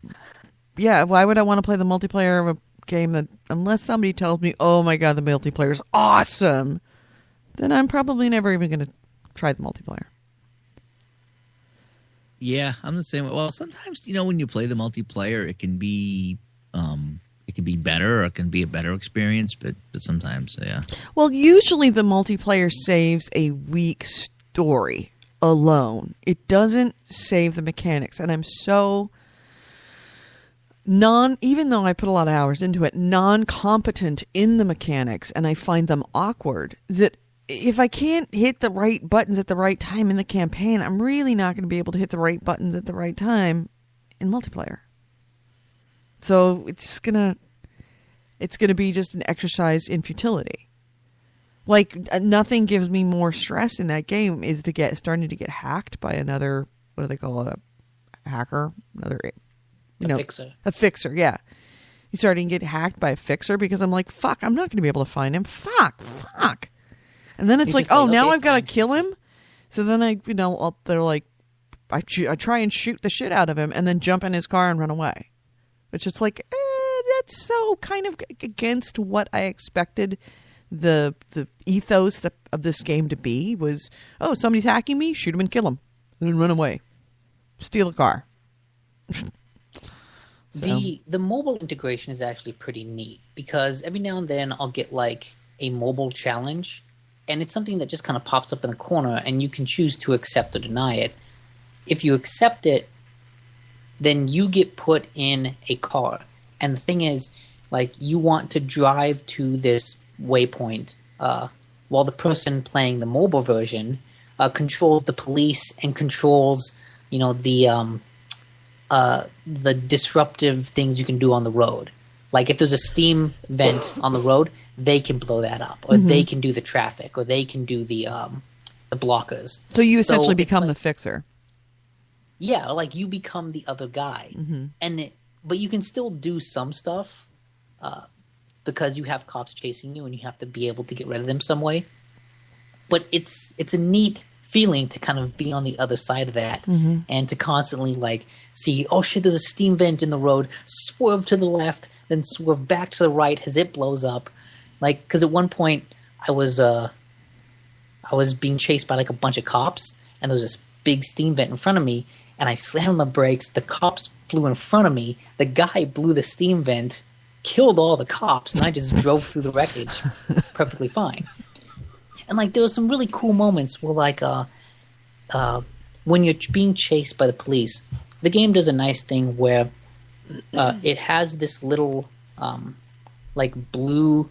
yeah, why would I want to play the multiplayer of a game that, unless somebody tells me, oh my god, the multiplayer is awesome, then I'm probably never even going to try the multiplayer. Yeah, I'm the same way. Well, sometimes, when you play the multiplayer, it can be better, or it can be a better experience, but sometimes, yeah. Well, usually the multiplayer saves a weak story alone. It doesn't save the mechanics, and I'm so even though I put a lot of hours into it, non-competent in the mechanics, and I find them awkward, that if I can't hit the right buttons at the right time in the campaign, I'm really not going to be able to hit the right buttons at the right time in multiplayer. So it's gonna be just an exercise in futility. Like, nothing gives me more stress in that game is starting to get hacked by another, what do they call it, a hacker, A fixer. A fixer, yeah. You're starting to get hacked by a fixer because I'm like, fuck, I'm not going to be able to find him. Fuck. And then it's like, oh, now I've got to kill him. So then they're like, I try and shoot the shit out of him and then jump in his car and run away. Which it's like, that's so kind of against what I expected the ethos of this game to be. Was, oh, somebody's hacking me, shoot him and kill him, and then run away, steal a car. So. The mobile integration is actually pretty neat because every now and then I'll get like a mobile challenge, and it's something that just kind of pops up in the corner, and you can choose to accept or deny it. If you accept it, then you get put in a car. And the thing is, like, you want to drive to this waypoint while the person playing the mobile version controls the police and controls, the disruptive things you can do on the road. Like, if there's a steam vent on the road, they can blow that up, or they can do the traffic, or they can do the blockers. So you essentially become the fixer. Yeah, like you become the other guy, but you can still do some stuff because you have cops chasing you, and you have to be able to get rid of them some way. But it's a neat feeling to kind of be on the other side of that, and to constantly like see, oh shit, there's a steam vent in the road, swerve to the left, then swerve back to the right as it blows up. Like, because at one point I was being chased by like a bunch of cops, and there was this big steam vent in front of me, and I slammed on the brakes. The cops flew in front of me. The guy blew the steam vent, killed all the cops, and I just drove through the wreckage perfectly fine. And like, there were some really cool moments where, like, when you're being chased by the police, the game does a nice thing where it has this little like blue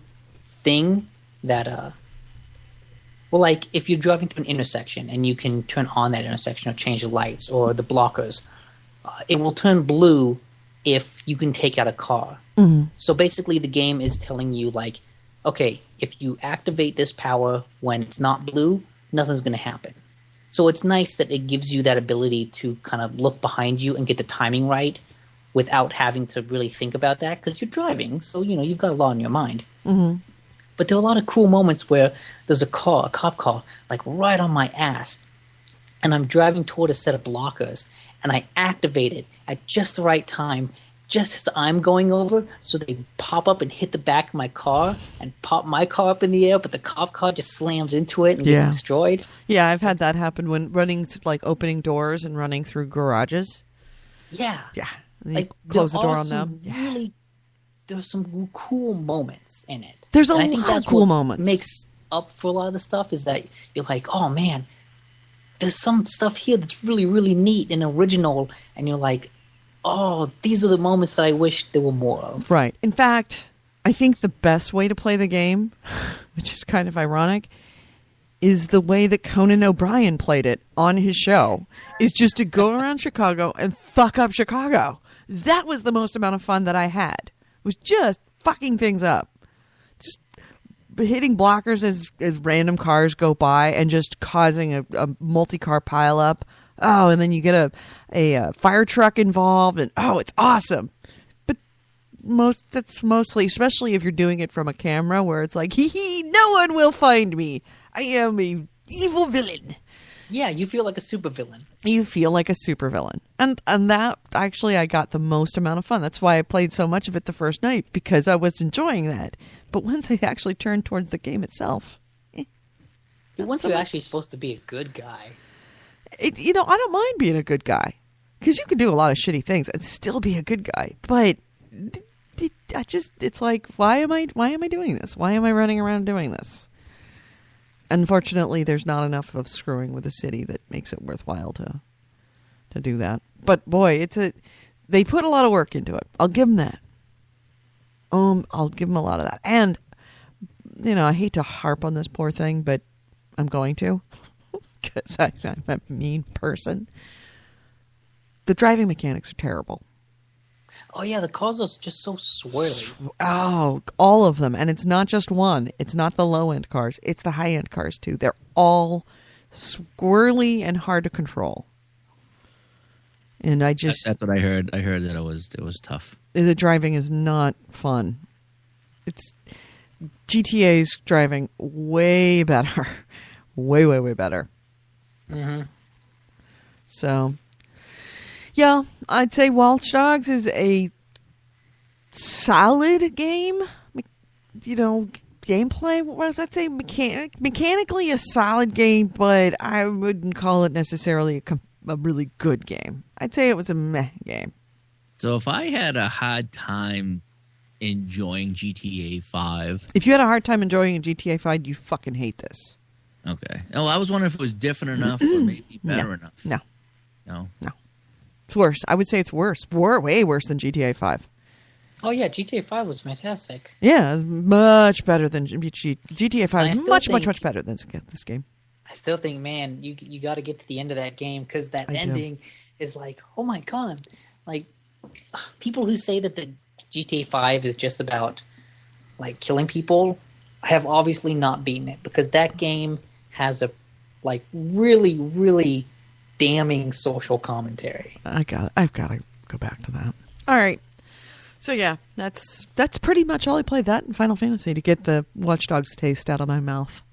thing that well, like, if you're driving to an intersection and you can turn on that intersection or change the lights or the blockers, it will turn blue if you can take out a car. So basically the game is telling you, like, okay, if you activate this power when it's not blue, nothing's going to happen. So it's nice that it gives you that ability to kind of look behind you and get the timing right without having to really think about that, because you're driving, so, you've got a lot on your mind. But there are a lot of cool moments where there's a cop car, like, right on my ass, and I'm driving toward a set of blockers, and I activate it at just the right time, just as I'm going over, so they pop up and hit the back of my car and pop my car up in the air, but the cop car just slams into it and gets destroyed. Yeah, I've had that happen when running, like, opening doors and running through garages. Yeah. Yeah. Like, close the door on them. Really, there's some cool moments in it. There's a lot of cool moments. Makes up for a lot of the stuff is that you're like, oh man, there's some stuff here that's really, really neat and original, and you're like, oh, these are the moments that I wish there were more of. Right. In fact, I think the best way to play the game, which is kind of ironic, is the way that Conan O'Brien played it on his show, is just to go around Chicago and fuck up Chicago. That was the most amount of fun that I had was just fucking things up. Just hitting blockers as random cars go by and just causing a multi-car pileup. Oh, and then you get a fire truck involved, and it's awesome. But that's mostly, especially if you're doing it from a camera where it's like, hee hee, no one will find me. I am a evil villain. Yeah, you feel like a supervillain. You feel like a supervillain. And that, actually, I got the most amount of fun. That's why I played so much of it the first night, because I was enjoying that. But once I actually turned towards the game itself... once you're actually supposed to be a good guy... I don't mind being a good guy. Because you can do a lot of shitty things and still be a good guy. But it's like, why am I doing this? Why am I running around doing this? Unfortunately, there's not enough of screwing with the city that makes it worthwhile to do that. But boy, they put a lot of work into it. I'll give them that. I'll give them a lot of that. And I hate to harp on this poor thing, but I'm going to, because I'm a mean person. The driving mechanics are terrible. Oh, yeah, the cars are just so swirly. Oh, all of them. And it's not just one. It's not the low-end cars. It's the high-end cars, too. They're all squirrely and hard to control. And that's what I heard. I heard that it was tough. The driving is not fun. It's GTA's driving way better. Way, way, way better. Mm-hmm. So... yeah, I'd say Watch Dogs is a solid game. Gameplay, what does that say? Mechanically a solid game, but I wouldn't call it necessarily a really good game. I'd say it was a meh game. So if I had a hard time enjoying GTA 5... If you had a hard time enjoying GTA 5, you fucking hate this. Okay. Oh, I was wondering if it was different enough or maybe better enough. No. No? No. It's worse. I would say it's worse. Way worse than GTA 5. Oh, yeah, GTA 5 was fantastic. Yeah, it's much better than GTA 5 is much better than this game. I still think, man, you got to get to the end of that game, because that ending is like, oh my god. Like, people who say that the GTA 5 is just about, like, killing people have obviously not beaten it, because that game has a, like, really, really damning social commentary. I've got to go back to that. All right. So yeah, that's pretty much all I played that in Final Fantasy to get the Watch Dogs taste out of my mouth.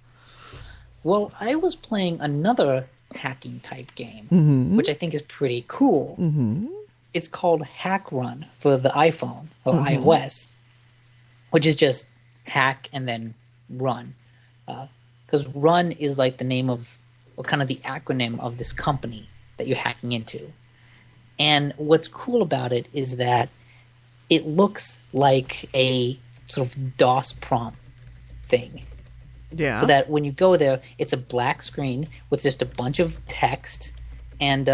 Well, I was playing another hacking type game, which I think is pretty cool. Mm-hmm. It's called Hack Run for the iPhone or iOS, which is just hack and then run. Because run is like the name of, or kind of the acronym of this company that you're hacking into. And what's cool about it is that it looks like a sort of DOS prompt thing. Yeah. So that when you go there, it's a black screen with just a bunch of text, and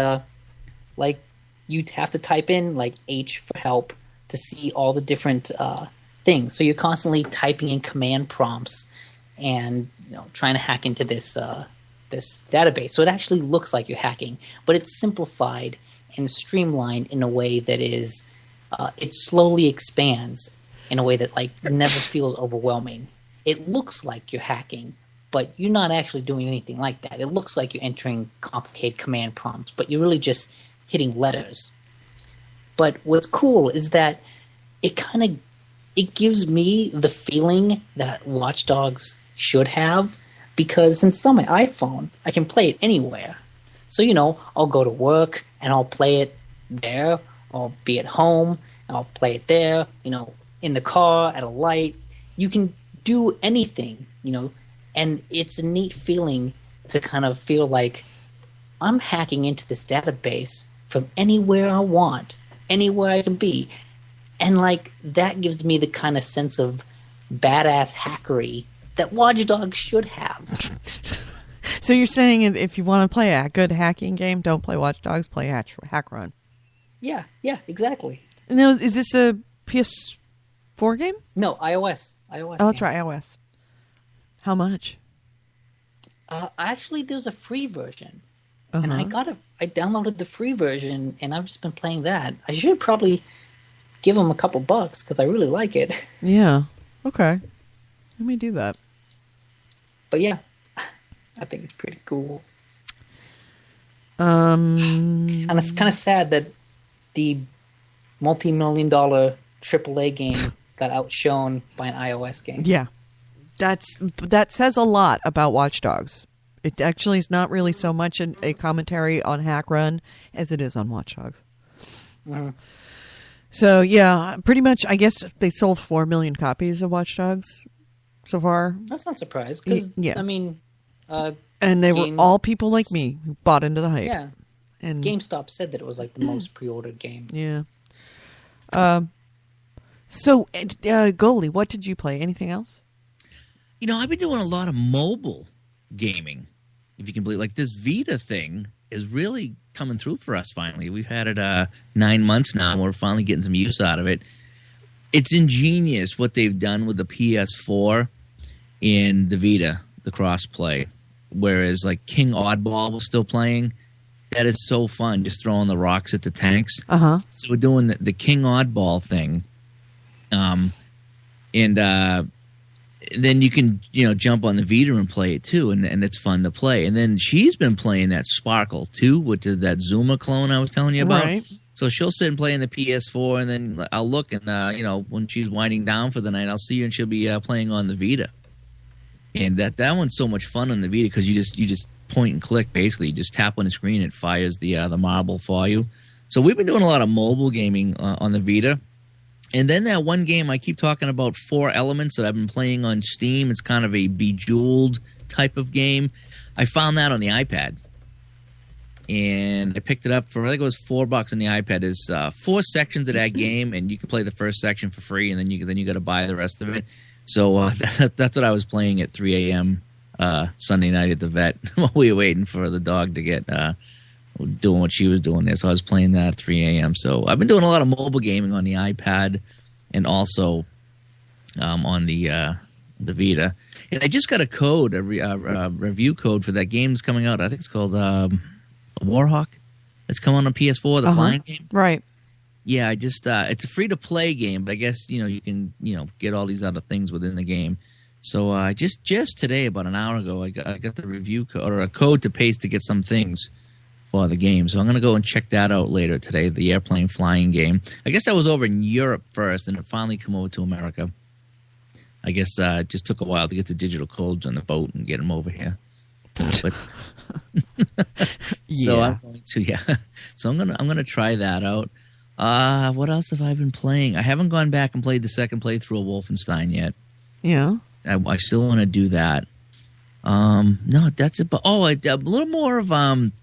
like you'd have to type in like H for help to see all the different things. So you're constantly typing in command prompts and trying to hack into this this database. So it actually looks like you're hacking, but it's simplified and streamlined in a way that is it slowly expands in a way that like never feels overwhelming. It looks like you're hacking, but you're not actually doing anything like that. It looks like you're entering complicated command prompts, but you're really just hitting letters. But what's cool is that it gives me the feeling that Watch Dogs should have, because since it's on my iPhone, I can play it anywhere. So, I'll go to work and I'll play it there. I'll be at home and I'll play it there, in the car, at a light. You can do anything, and it's a neat feeling to kind of feel like I'm hacking into this database from anywhere I want, anywhere I can be. And like that gives me the kind of sense of badass hackery that Watch Dogs should have. So you're saying if you want to play a good hacking game, don't play Watch Dogs, play Hack Run. Yeah, exactly. Now, is this a PS4 game? No, iOS. Oh, that's right, iOS. How much? Actually, there's a free version. And I downloaded the free version, and I've just been playing that. I should probably give them a couple bucks because I really like it. Yeah. Okay. Let me do that. But yeah, I think it's pretty cool. And it's kind of sad that the multi-million-dollar AAA game got outshone by an iOS game. Yeah. That says a lot about Watch Dogs. It actually is not really so much a commentary on Hack Run as it is on Watch Dogs. Mm-hmm. So, yeah, pretty much, I guess they sold 4 million copies of Watch Dogs so far. That's not surprised, because, yeah. I mean... and they were all people like me who bought into the hype. Yeah. And GameStop said that it was, like, the most pre-ordered game. Yeah. So, Goalie, what did you play? Anything else? You know, I've been doing a lot of mobile gaming, if you can believe. Like, this Vita thing is really coming through for us finally. We've had it 9 months now, and we're finally getting some use out of it. It's ingenious what they've done with the PS4 and the Vita, the cross-play. Whereas, like, King Oddball was still playing. That is so fun, just throwing the rocks at the tanks. Uh-huh. So we're doing the King Oddball thing. Then you can, jump on the Vita and play it too, and it's fun to play. And then she's been playing that Sparkle too, which is that Zuma clone I was telling you about. Right. So she'll sit and play in the PS4, and then I'll look, and when she's winding down for the night, I'll see her, and she'll be playing on the Vita. And that one's so much fun on the Vita because you just point and click basically. You just tap on the screen, it fires the marble for you. So we've been doing a lot of mobile gaming on the Vita. And then that one game I keep talking about, 4 Elements, that I've been playing on Steam. It's kind of a Bejeweled type of game. I found that on the iPad. And I picked it up for, I think it was $4 on the iPad. There's 4 sections of that game, and you can play the first section for free, and then you got to buy the rest of it. So that's what I was playing at 3 a.m. Sunday night at the vet while we were waiting for the dog to get doing what she was doing there. So I was playing that at 3 a.m. So I've been doing a lot of mobile gaming on the iPad and also on the Vita. And I just got a code, a review code for that game that's coming out. I think it's called Warhawk. It's coming on PS4, the flying game. Right. Yeah, I just it's a free-to-play game, but I guess, you can, get all these other things within the game. So just today, about an hour ago, I got the review code, or a code to paste to get some things for the game. So I'm going to go and check that out later today, the airplane flying game. I guess I was over in Europe first, and it finally came over to America. I guess it just took a while to get the digital codes on the boat and get them over here. But so I'm going to So I'm gonna try that out. What else have I been playing? I haven't gone back and played the second playthrough of Wolfenstein yet. Yeah. I still want to do that. No, that's it. But a little more of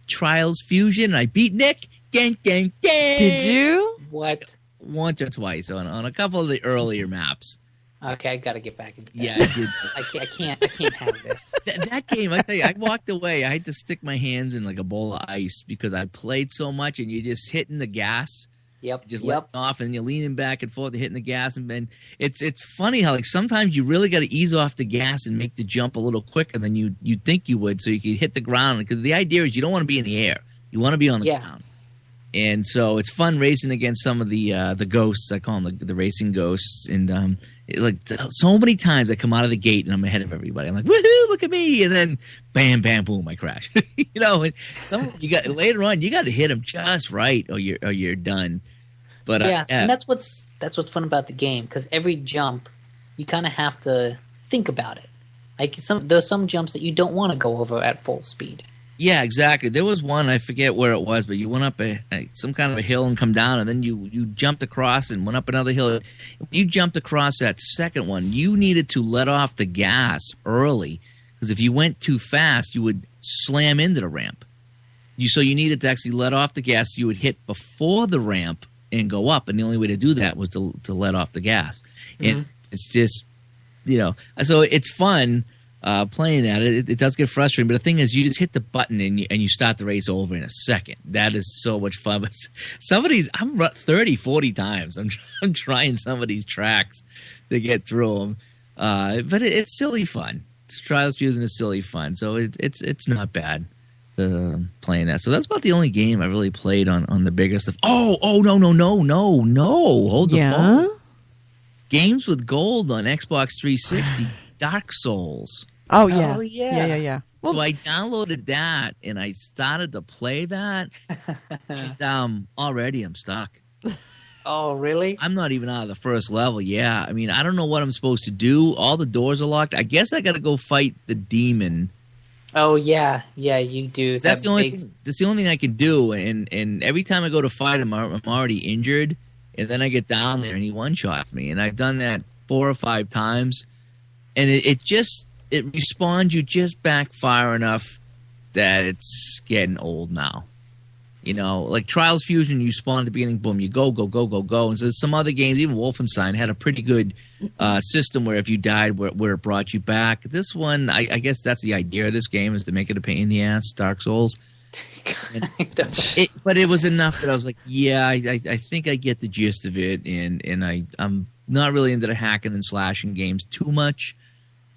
Trials Fusion. I beat Nick. Dang, dang, dang. Did you? What? Once or twice on a couple of the earlier maps. Okay, I got to get back into that. Yeah, I did. I can't have this. That game, I tell you, I walked away. I had to stick my hands in like a bowl of ice because I played so much, and you're just hitting the gas. Yep. Just letting off, and you're leaning back and forth, and hitting the gas, and it's funny how like sometimes you really got to ease off the gas and make the jump a little quicker than you think you would, so you can hit the ground. Because the idea is you don't want to be in the air; you want to be on the ground. And so it's fun racing against some of the ghosts. I call them the racing ghosts. And so many times I come out of the gate and I'm ahead of everybody. I'm like, woohoo, look at me! And then bam, bam, boom, I crash. Later on you got to hit them just right, or you're done. But and that's what's fun about the game, because every jump you kind of have to think about it. Like there's some jumps that you don't want to go over at full speed. Yeah, exactly. There was one, I forget where it was, but you went up some kind of a hill and come down, and then you jumped across and went up another hill. You jumped across that second one. You needed to let off the gas early, because if you went too fast, you would slam into the ramp. So you needed to actually let off the gas. You would hit before the ramp and go up, and the only way to do that was to let off the gas. Mm-hmm. And it's just, so it's fun. Playing that, it does get frustrating, but the thing is, you just hit the button and you start the race over in a second. That is so much fun. But I'm 30, 40 times. I'm trying some of these tracks to get through them, but it's silly fun. Trials Fusion is silly fun, so it's not bad. playing that. So that's about the only game I really played on the bigger stuff. Oh, no. Hold the phone. Games with gold on Xbox 360, Dark Souls. Oh, yeah. Oh, yeah. Yeah. So I downloaded that and I started to play that. And, already I'm stuck. Oh, really? I'm not even out of the first level. Yeah. I mean, I don't know what I'm supposed to do. All the doors are locked. I guess I got to go fight the demon. Oh, yeah. Yeah, you do. That's the only thing. That's the only thing I can do. And every time I go to fight him, I'm already injured. And then I get down there and he one-shots me. And I've done that 4 or 5 times. And it respawns you just back far enough that it's getting old now. You know, like Trials Fusion, you spawn at the beginning, boom, you go. And so some other games, even Wolfenstein, had a pretty good system where if you died, where it brought you back. This one, I guess that's the idea of this game, is to make it a pain in the ass, Dark Souls. But it was enough that I was like, yeah, I think I get the gist of it, and I'm not really into the hacking and slashing games too much,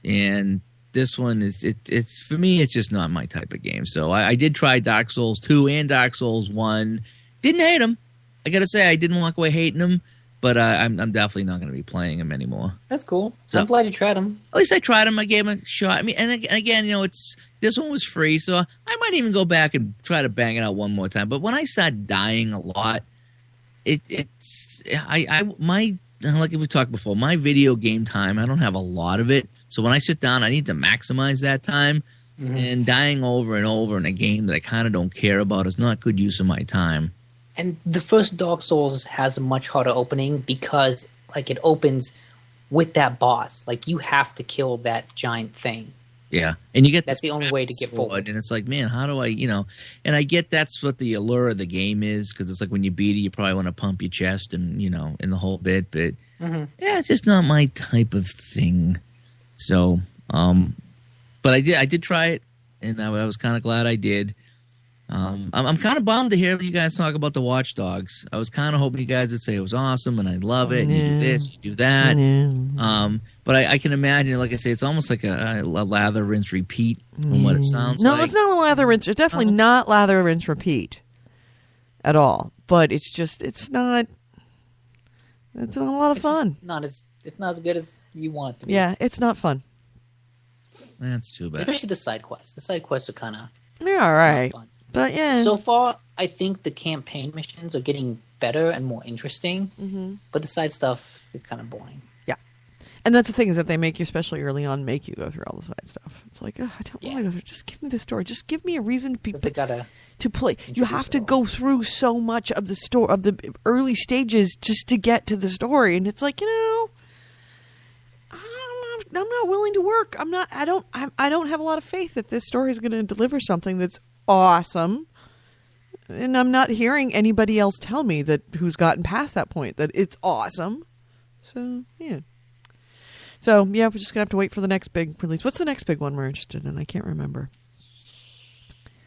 and this one it's for me, it's just not my type of game. So I did try Dark Souls 2 and Dark Souls 1. Didn't hate them. I gotta say, I didn't walk away hating them, but I'm definitely not going to be playing them anymore. That's cool. So, I'm glad you tried them. At least I tried them. I gave them a shot. I mean, and again, you know, this one was free, so I might even go back and try to bang it out one more time. But when I start dying a lot, like we talked before, my video game time, I don't have a lot of it. So when I sit down, I need to maximize that time. Mm-hmm. And dying over and over in a game that I kind of don't care about is not good use of my time. And the first Dark Souls has a much harder opening because, like, it opens with that boss. Like, you have to kill that giant thing. Yeah, and you get that's the only way to get forward. And it's like, man, how do I, you know? And I get that's what the allure of the game is, because it's like when you beat it, you probably want to pump your chest and, you know, in the whole bit. But yeah, it's just not my type of thing. So, but I did try it, and I was kind of glad I did. I'm kind of bummed to hear you guys talk about the Watch Dogs. I was kind of hoping you guys would say it was awesome and I'd love it. And you do this, you do that. But I can imagine, like I say, it's almost like a lather, rinse, repeat from what it sounds like. No, it's not a lather, rinse. It's definitely not lather, rinse, repeat at all. But it's just, it's not a lot of fun. It's not as good as you want it to be. Yeah, it's not fun. That's too bad. Especially the side quests. The side quests are kind of all right. fun. But yeah. So far, I think the campaign missions are getting better and more interesting. But the side stuff is kind of boring. Yeah. And that's the thing, is that they make you, especially early on, make you go through all the side stuff. It's like, I don't want to go through. Just give me the story. Just give me a reason to play. You have to go through so much of the story, of the early stages, just to get to the story. And it's like, you know, I'm not willing to work. I don't have a lot of faith that this story is going to deliver something that's awesome. And I'm not hearing anybody else tell me that who's gotten past that point that it's awesome. So, yeah. So, yeah, we're just going to have to wait for the next big release. What's the next big one we're interested in? I can't remember.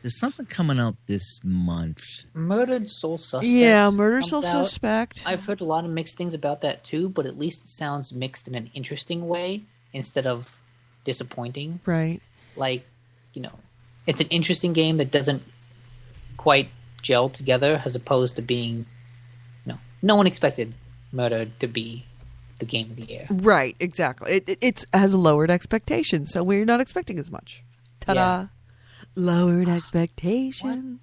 There's something coming out this month. Murdered Soul Suspect. Yeah, Murdered Soul Suspect. I've heard a lot of mixed things about that too, but at least it sounds mixed in an interesting way instead of disappointing. Right. Like, you know, it's an interesting game that doesn't quite gel together, as opposed to being, no one expected Murdered to be the game of the year. Right, exactly. It has lowered expectations, so we're not expecting as much. Ta-da. Yeah. Lowered expectations.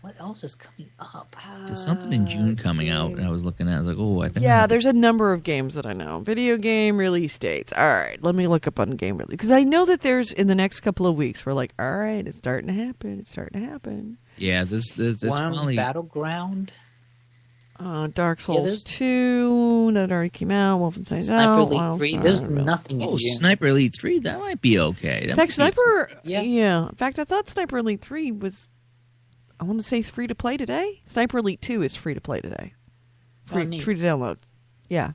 What else is coming up? There's something in June coming out, and I was looking at it. I was like, oh, I think... Yeah, there's a number of games that I know. Video game release dates. All right, let me look up on game release. Because I know that there's, in the next couple of weeks, we're like, all right, it's starting to happen. Yeah, this Worms finally... Battleground. Dark Souls 2, that already came out. Wolfenstein Sniper Elite 3. There's nothing in June. Sniper Elite 3? That might be okay. In fact, Sniper... Yeah. In fact, I thought Sniper Elite 3 was... I want to say free to play today. Sniper Elite 2 is free to play today. Free to download. Yeah.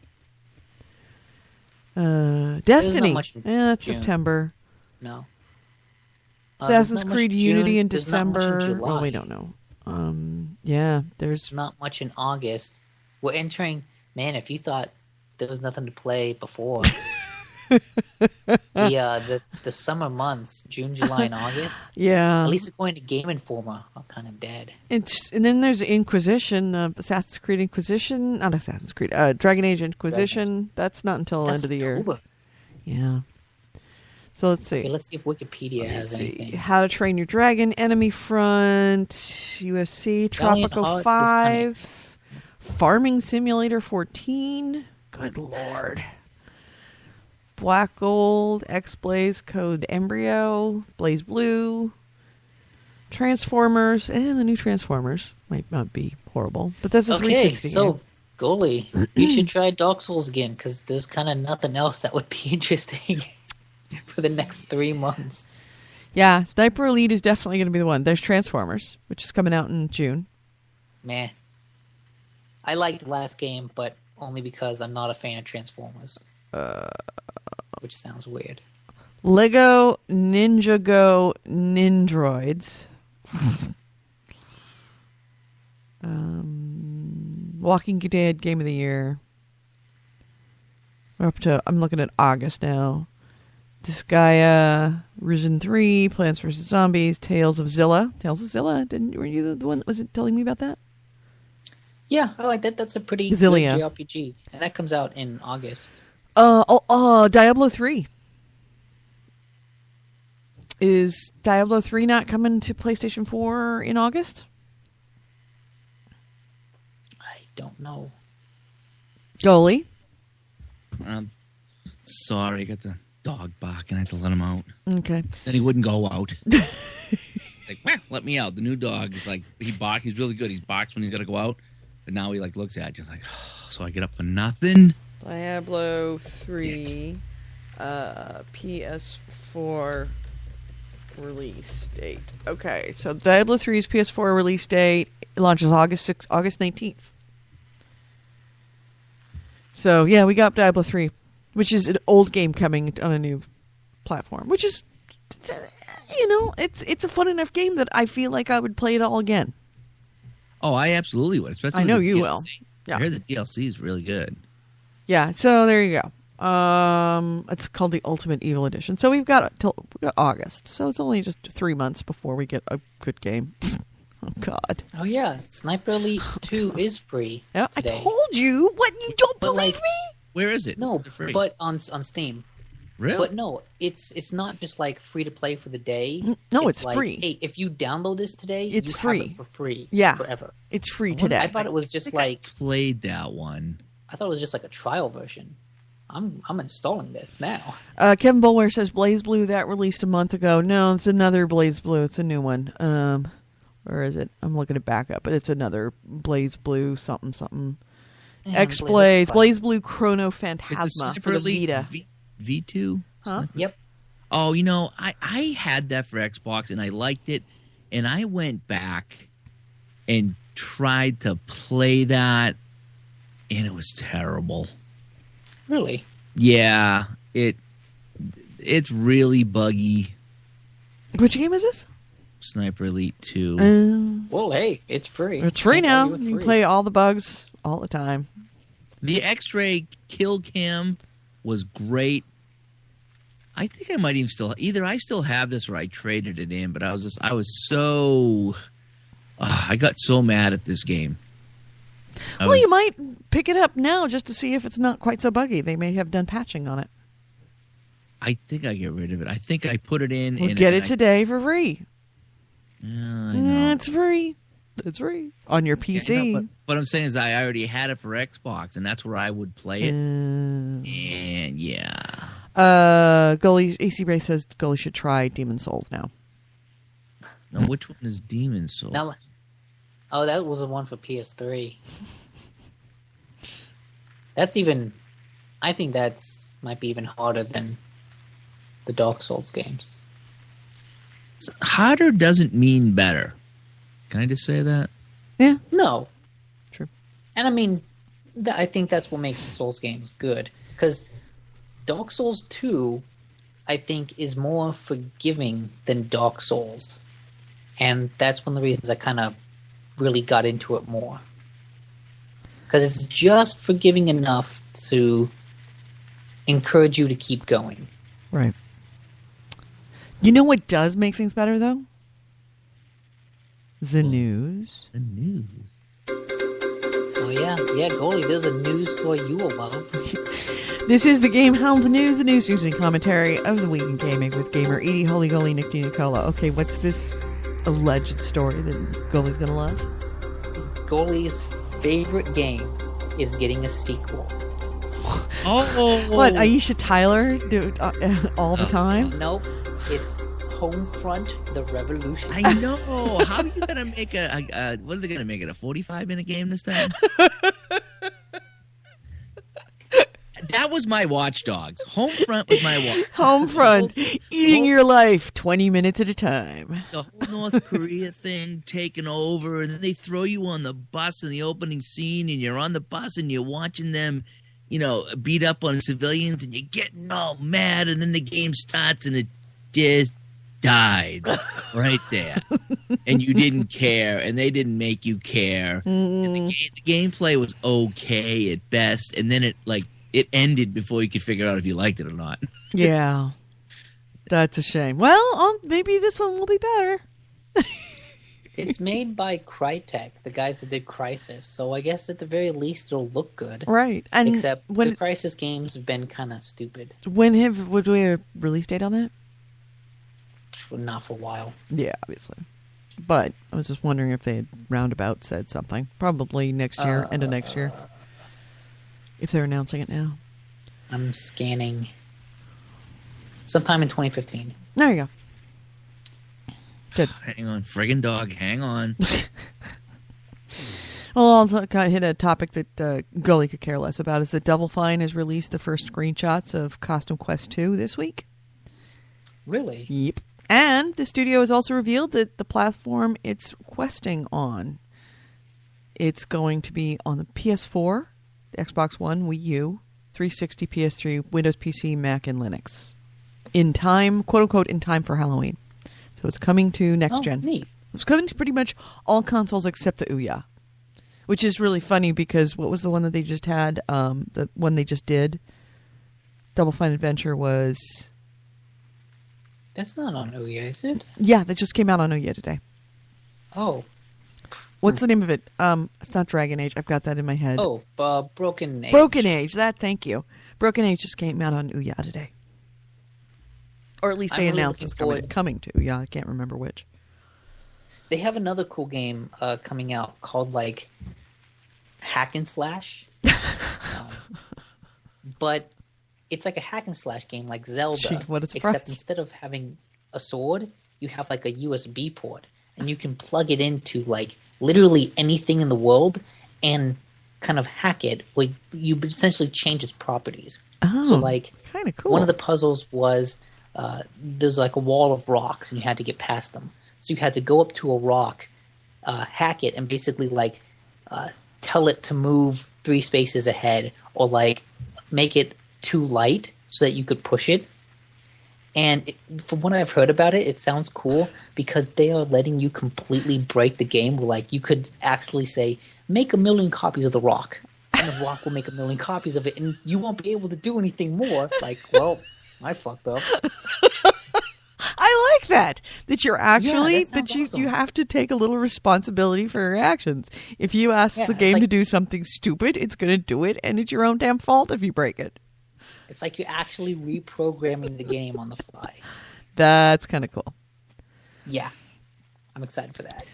Destiny. That's September. No. Assassin's Creed Unity in December. Well, we don't know. Yeah, there's not much in August. We're entering. Man, if you thought there was nothing to play before, The summer months, June, July, and August. Yeah. At least according to Game Informer, are kind of dead. And then there's Inquisition, Assassin's Creed Inquisition, not Assassin's Creed, Dragon Age Inquisition. That's not until the end of the year. October. Yeah. So let's see. Okay, let's see if Wikipedia has anything. How to Train Your Dragon, Enemy Front, USC, Tropico Hearts 5, Farming Simulator 14. Good Lord. Black Gold, X-Blaze, Code Embryo, Blaze Blue, Transformers, and the new Transformers. Might not be horrible, but that's a 360 so, game. Goalie, you should try Dark Souls again, because there's kind of nothing else that would be interesting for the next 3 months. Yeah, Sniper Elite is definitely going to be the one. There's Transformers, which is coming out in June. Meh. I liked the last game, but only because I'm not a fan of Transformers. Which sounds weird. Lego Ninjago Nindroids. Walking Dead Game of the Year. We're up to, I'm looking at August now. Disgaea, Risen 3, Plants vs. Zombies, Tales of Zilla. Were you the one that was telling me about that? Yeah, I like that. That's a pretty Zillia. good JRPG. And that comes out in August. Diablo 3. Is Diablo 3 not coming to PlayStation 4 in August? I don't know. Goalie? Sorry, I got the dog barking. I had to let him out. Okay. Then he wouldn't go out. Like, well, let me out. The new dog is like, he barks. He's really good. He barks when he's got to go out. But now he like looks at it just like, oh, so I get up for nothing? Diablo 3 PS4 release date. Okay, so Diablo 3's PS4 release date launches August 19th. So, yeah, we got Diablo 3, which is an old game coming on a new platform, which is, it's a fun enough game that I feel like I would play it all again. Oh, I absolutely would. Especially I know with the you DLC. will. Yeah. I heard the DLC is really good. Yeah, so there you go. It's called the Ultimate Evil Edition. So we've got August. So it's only just 3 months before we get a good game. Oh, God. Oh, yeah. Sniper Elite 2 is free Yeah, I today. told you. What? You don't But, believe like, me? Where is it? No, Is it free? but on Steam. Really? But no, it's not just like free to play for the day. No, it's like, free. Hey, if you download this today, It's you free. have it for free. Yeah. Forever. It's free today. I thought it was just like played that one. I thought it was just like a trial version. I'm installing this now. Kevin Bulwer says Blaze Blue that released a month ago. No, it's another Blaze Blue. It's a new one. Where is it? I'm looking at back up, but it's another Blaze Blue something. Yeah, X-Blaze, Blaze Blue Chrono Is the Phantasma Sniper for the Elite Vita. V2? Huh? Yep. Oh, I had that for Xbox and I liked it, and I went back and tried to play that, and it was terrible. Really? Yeah, it's really buggy. Which game is this? Sniper Elite 2. Well, hey, it's free. It's free Can't now. argue with You can free. play all the bugs all the time. The X-ray kill cam was great. I think I might even I still have this or I traded it in, but I got so mad at this game. You might pick it up now just to see if it's not quite so buggy. They may have done patching on it. I think I get rid of it. I think I put it in. Well, and get it today for free. Yeah, I know. It's free. It's free on your PC. Yeah, I know, but what I'm saying is I already had it for Xbox, and that's where I would play it. And yeah. Goalie AC Ray says Goalie should try Demon Souls now. Now, which one is Demon Souls? That was the one for PS3. That's even. I think that's might be even harder than the Dark Souls games. Harder doesn't mean better. Can I just say that? Yeah. No. True. And I mean, I think that's what makes the Souls games good. Because Dark Souls 2, I think, is more forgiving than Dark Souls. And that's one of the reasons I kind of really got into it more. Because it's just forgiving enough to encourage you to keep going. Right. You know what does make things better, though? The news. The news. Oh, yeah. Yeah, Goalie, there's a news story you will love. This is the GameHounds news, the news and commentary of the week in gaming with gamer Edie, Holy Goalie, Nick DiNicola. Okay, what's this alleged story that Goalie's going to love? Goalie's favorite game is getting a sequel. Oh. What, Aisha Tyler do all the time? Nope. It's Homefront: The Revolution. I know. How are you gonna make what are they gonna make it, a 45-minute game this time? That was my Watchdogs. Homefront was my watch. Homefront, eating your life 20 minutes at a time. The whole North Korea thing taking over, and then they throw you on the bus in the opening scene, and you're on the bus and you're watching them, beat up on civilians, and you're getting all mad, and then the game starts and it just died right there. And you didn't care, and they didn't make you care. And the gameplay was okay at best, and then it ended before you could figure out if you liked it or not. Yeah. That's a shame. Well, maybe this one will be better. It's made by Crytek, the guys that did Crysis, so I guess at the very least it'll look good. Right. And except the Crysis games have been kind of stupid. Would we have a release date on that? Not for a while. Yeah, obviously. But I was just wondering if they had roundabout said something. Probably next year, end of next year. If they're announcing it now. I'm scanning. Sometime in 2015. There you go. Good. Hang on, friggin' dog, hang on. Well, I'll hit a topic that Gully could care less about is that Double Fine has released the first screenshots of Costume Quest 2 this week. Really? Yep. And the studio has also revealed that the platform it's questing on, it's going to be on the PS4, the Xbox One, Wii U, 360, PS3, Windows PC, Mac, and Linux. In time, quote-unquote, in time for Halloween. So it's coming to next gen. Neat. It's coming to pretty much all consoles except the Ouya. Which is really funny because what was the one that they just had? The one they just did? Double Fine Adventure was... That's not on Ouya, is it? Yeah, that just came out on Ouya today. Oh. What's the name of it? It's not Dragon Age. I've got that in my head. Oh, Broken Age. Broken Age. Thank you. Broken Age just came out on Ouya today. Or at least they announced it's coming to Ouya. I can't remember which. They have another cool game coming out called, Hack and Slash. But it's like a hack and slash game like Zelda. Gee, what a surprise. Except instead of having a sword, you have a USB port. And you can plug it into literally anything in the world and kind of hack it. You essentially change its properties. Oh, so kind of cool. One of the puzzles was there's a wall of rocks and you had to get past them. So you had to go up to a rock, hack it, and basically tell it to move 3 spaces ahead, or make it too light so that you could push it. And from what I've heard about it, it sounds cool because they are letting you completely break the game. Where you could actually say, make 1 million copies of the rock, and the rock will make 1 million copies of it, and you won't be able to do anything more. Well, I fucked up. I like that you're actually awesome. You have to take a little responsibility for your actions. If you ask the game to do something stupid, it's going to do it, and it's your own damn fault if you break it. It's like you're actually reprogramming the game on the fly. That's kind of cool. Yeah, I'm excited for that.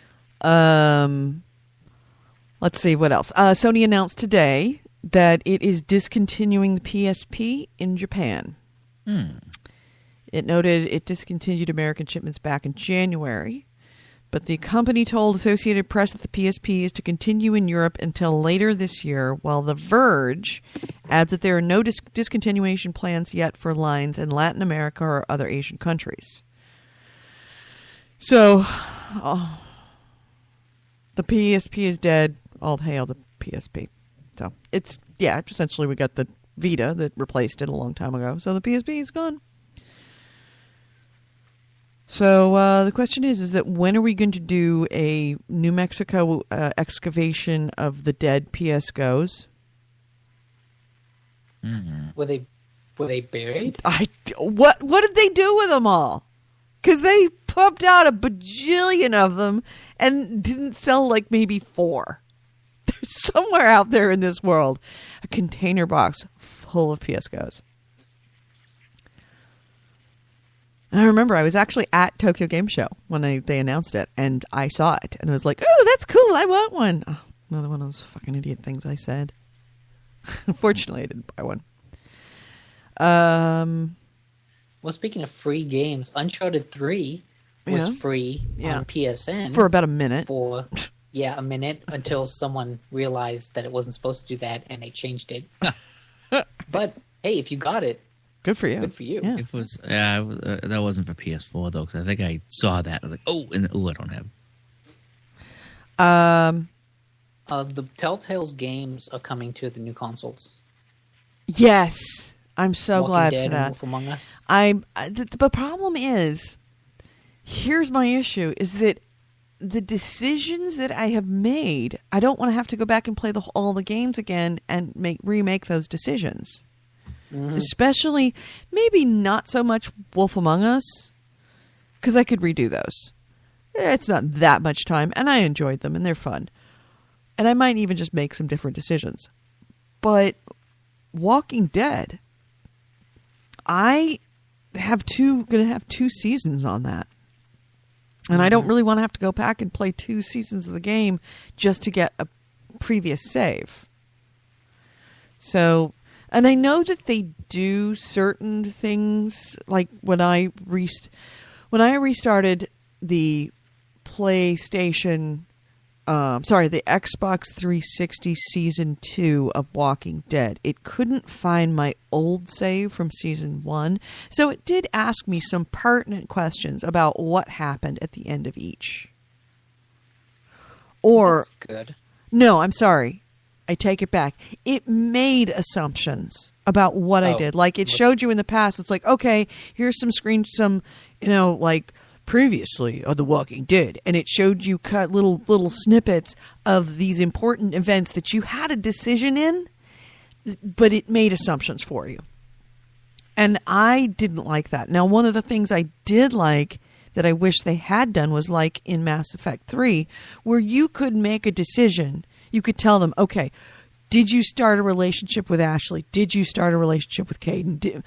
Let's see what else. Sony announced today that it is discontinuing the PSP in Japan. It noted it discontinued American shipments back in January, but the company told Associated Press that the PSP is to continue in Europe until later this year, while The Verge adds that there are no discontinuation plans yet for lines in Latin America or other Asian countries. So, the PSP is dead. All hail the PSP. So, essentially we got the Vita that replaced it a long time ago. So the PSP is gone. So the question is that when are we going to do a New Mexico excavation of the dead PS Go's? Were they Were they buried? What did they do with them all? Because they pumped out a bajillion of them and didn't sell like maybe 4. There's somewhere out there in this world a container box full of PS-Go's. I remember I was actually at Tokyo Game Show when they announced it, and I saw it, and I was like, "Oh, that's cool! I want one." Oh, another one of those fucking idiot things I said. Unfortunately, I didn't buy one. Well, speaking of free games, Uncharted 3 was free on PSN for about a minute. A minute until someone realized that it wasn't supposed to do that, and they changed it. But hey, if you got it. Good for you. Good for you. Yeah. It was that wasn't for PS4 though, because I think I saw that. I was like, I don't have. The Telltale's games are coming to the new consoles. Yes, I'm so Walking glad Dead for that. And Wolf Among Us. The problem is, here's my issue: is that the decisions that I have made, I don't want to have to go back and play all the games again and remake those decisions. Mm-hmm. Especially, maybe not so much Wolf Among Us, because I could redo those. It's not that much time, and I enjoyed them, and they're fun. And I might even just make some different decisions. But Walking Dead, I have going to have 2 seasons on that. And I don't really want to have to go back and play 2 seasons of the game just to get a previous save. So... And I know that they do certain things, like when I restarted the PlayStation, the Xbox 360 Season 2 of Walking Dead, it couldn't find my old save from Season 1. So it did ask me some pertinent questions about what happened at the end of each. That's good. No, I'm sorry. I take it back. It made assumptions about what I did. Like, it showed you in the past. It's like, okay, here's like previously on The Walking Dead. And it showed you cut little snippets of these important events that you had a decision in, but it made assumptions for you. And I didn't like that. Now, one of the things I did like that I wish they had done was like in Mass Effect 3, where you could make a decision. You could tell them, okay, did you start a relationship with Ashley? Did you start a relationship with Caden?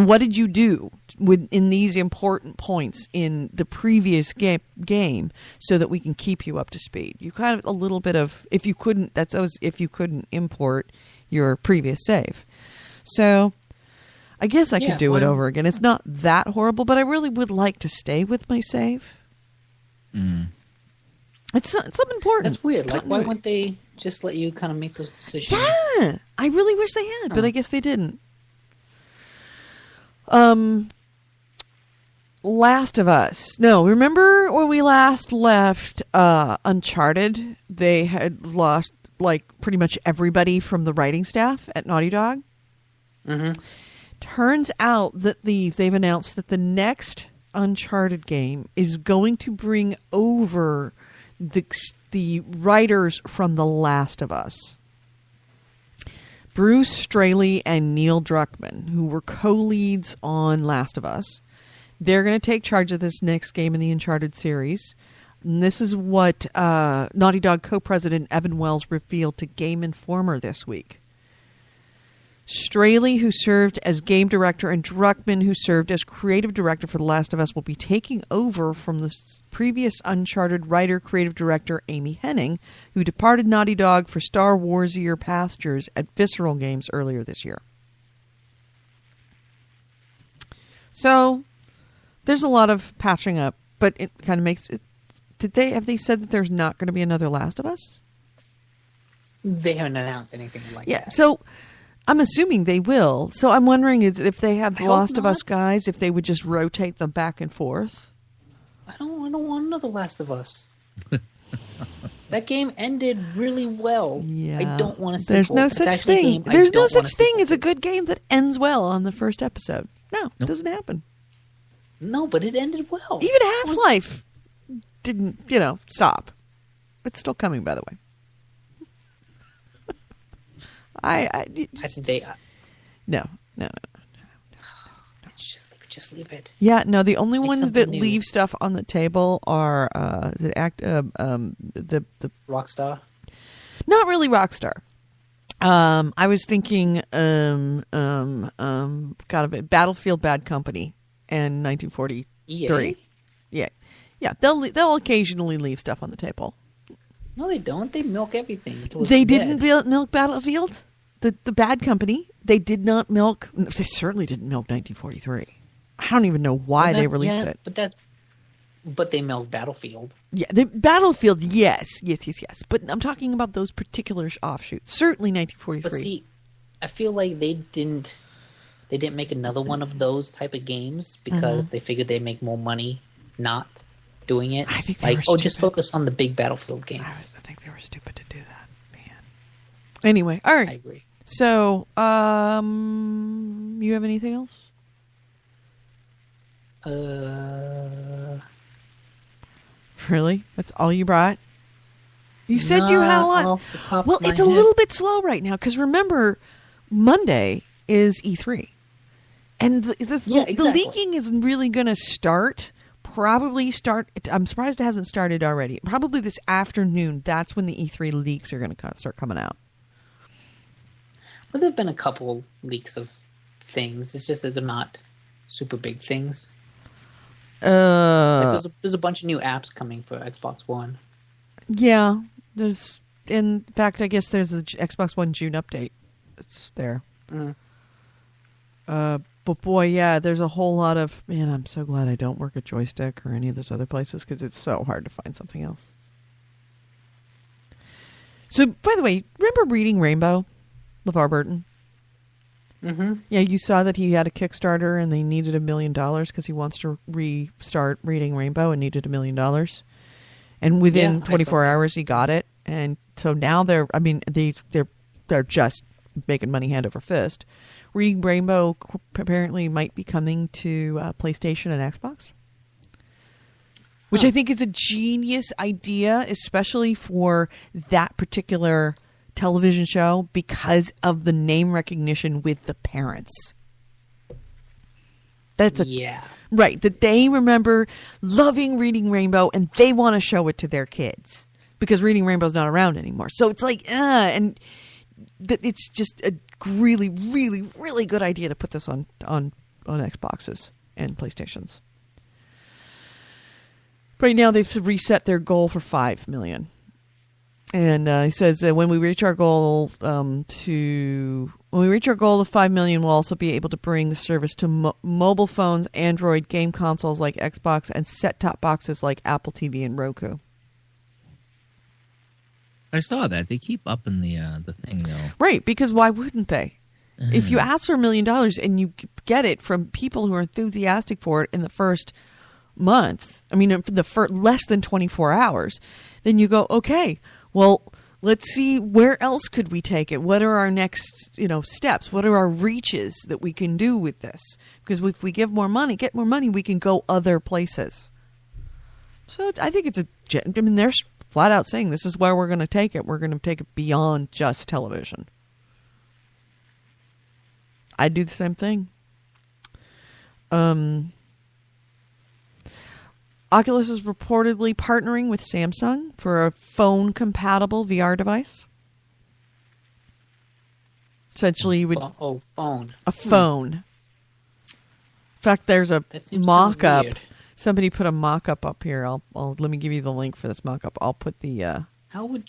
What did you do in these important points in the previous game so that we can keep you up to speed? You kind of a little bit of, if you couldn't import your previous save. So I guess I could do it over again. It's not that horrible, but I really would like to stay with my save. Mm. It's something important. That's weird. Like, why wouldn't they just let you kind of make those decisions? Yeah, I really wish they had, but I guess they didn't. Last of Us. No, remember when we last left Uncharted? They had lost like pretty much everybody from the writing staff at Naughty Dog. Mm-hmm. Turns out that they've announced that the next Uncharted game is going to bring over the writers from The Last of Us. Bruce Straley and Neil Druckmann, who were co-leads on Last of Us, they're going to take charge of this next game in the Uncharted series. And this is what Naughty Dog co-president Evan Wells revealed to Game Informer this week. Straley, who served as game director, and Druckmann, who served as creative director for The Last of Us, will be taking over from the previous Uncharted writer, creative director Amy Hennig, who departed Naughty Dog for Star Warsier pastures at Visceral Games earlier this year. So, there's a lot of patching up, but it kind of makes it... Have they said that there's not going to be another Last of Us? They haven't announced anything like that. Yeah, so... I'm assuming they will. So I'm wondering is if they have the Last of Us guys, if they would just rotate them back and forth. I don't want another Last of Us. That game ended really well. Yeah. I don't want to see. There's no such thing. There's no such thing as a good game that ends well on the first episode. No, it doesn't happen. No, but it ended well. Even Half-Life didn't, stop. It's still coming, by the way. I think they. No. just leave it. Yeah, no, the only Make ones something that new. leave stuff on the table are the Rockstar. not really Rockstar. I was thinking Battlefield Bad Company and 1943. EA? Yeah, they'll occasionally leave stuff on the table. No, they don't. They milk everything. Until it's They dead. didn't milk Battlefield. The Bad Company. They did not milk. They certainly didn't milk 1943. I don't even know why they released it. But they milk Battlefield. Yeah, the Battlefield. Yes. But I'm talking about those particular offshoots. Certainly 1943. But see, I feel like they didn't make another one of those type of games because they figured they'd make more money not doing it. I think they were just stupid. focus on the big Battlefield games. I think they were stupid to do that, man. Anyway, all right. I agree. So, you have anything else? Really? That's all you brought? You said you had a lot. Off the top Well, of my it's a head. little bit slow right now because remember, Monday is E3. And the exactly. leaking is really going to start. I'm surprised it hasn't started already. Probably this afternoon. That's when the E3 leaks are going to start coming out. Well, there have been a couple leaks of things. It's just that they're not super big things. Like there's a bunch of new apps coming for Xbox One. Yeah, in fact, I guess there's a Xbox One June update. It's there. But boy, yeah, there's a whole lot of, man, I'm so glad I don't work at Joystick or any of those other places because it's so hard to find something else. So, by the way, remember Reading Rainbow? LeVar Burton? Mm-hmm. Yeah, you saw that he had a Kickstarter and they needed $1 million because he wants to restart Reading Rainbow and needed $1 million. And within 24 hours, he got it. And so now they're just making money hand over fist. Reading Rainbow apparently might be coming to PlayStation and Xbox, which I think is a genius idea, especially for that particular television show because of the name recognition with the parents. That's right, that they remember loving Reading Rainbow and they want to show it to their kids because Reading Rainbow's not around anymore. So it's like, and it's just a really, really, really good idea to put this on Xboxes and PlayStations. Right now, they've reset their goal for 5 million. And he says that when we reach our goal of 5 million, we'll also be able to bring the service to mobile phones, Android game consoles like Xbox, and set-top boxes like Apple TV and Roku. I saw that. They keep upping the thing, though. Right, because why wouldn't they? If you ask for $1 million and you get it from people who are enthusiastic for it in the first month, I mean, for the less than 24 hours, then you go, okay, well, let's see where else could we take it? What are our next, steps? What are our reaches that we can do with this? Because if we get more money, we can go other places. So I think they're flat out saying this is where we're going to take it. We're going to take it beyond just television. I'd do the same thing. Oculus is reportedly partnering with Samsung for a phone-compatible VR device. Essentially, you would phone. A phone. In fact, there's a mock-up. Somebody put a mock-up up here. I'll let me give you the link for this mock-up. I'll put the. How would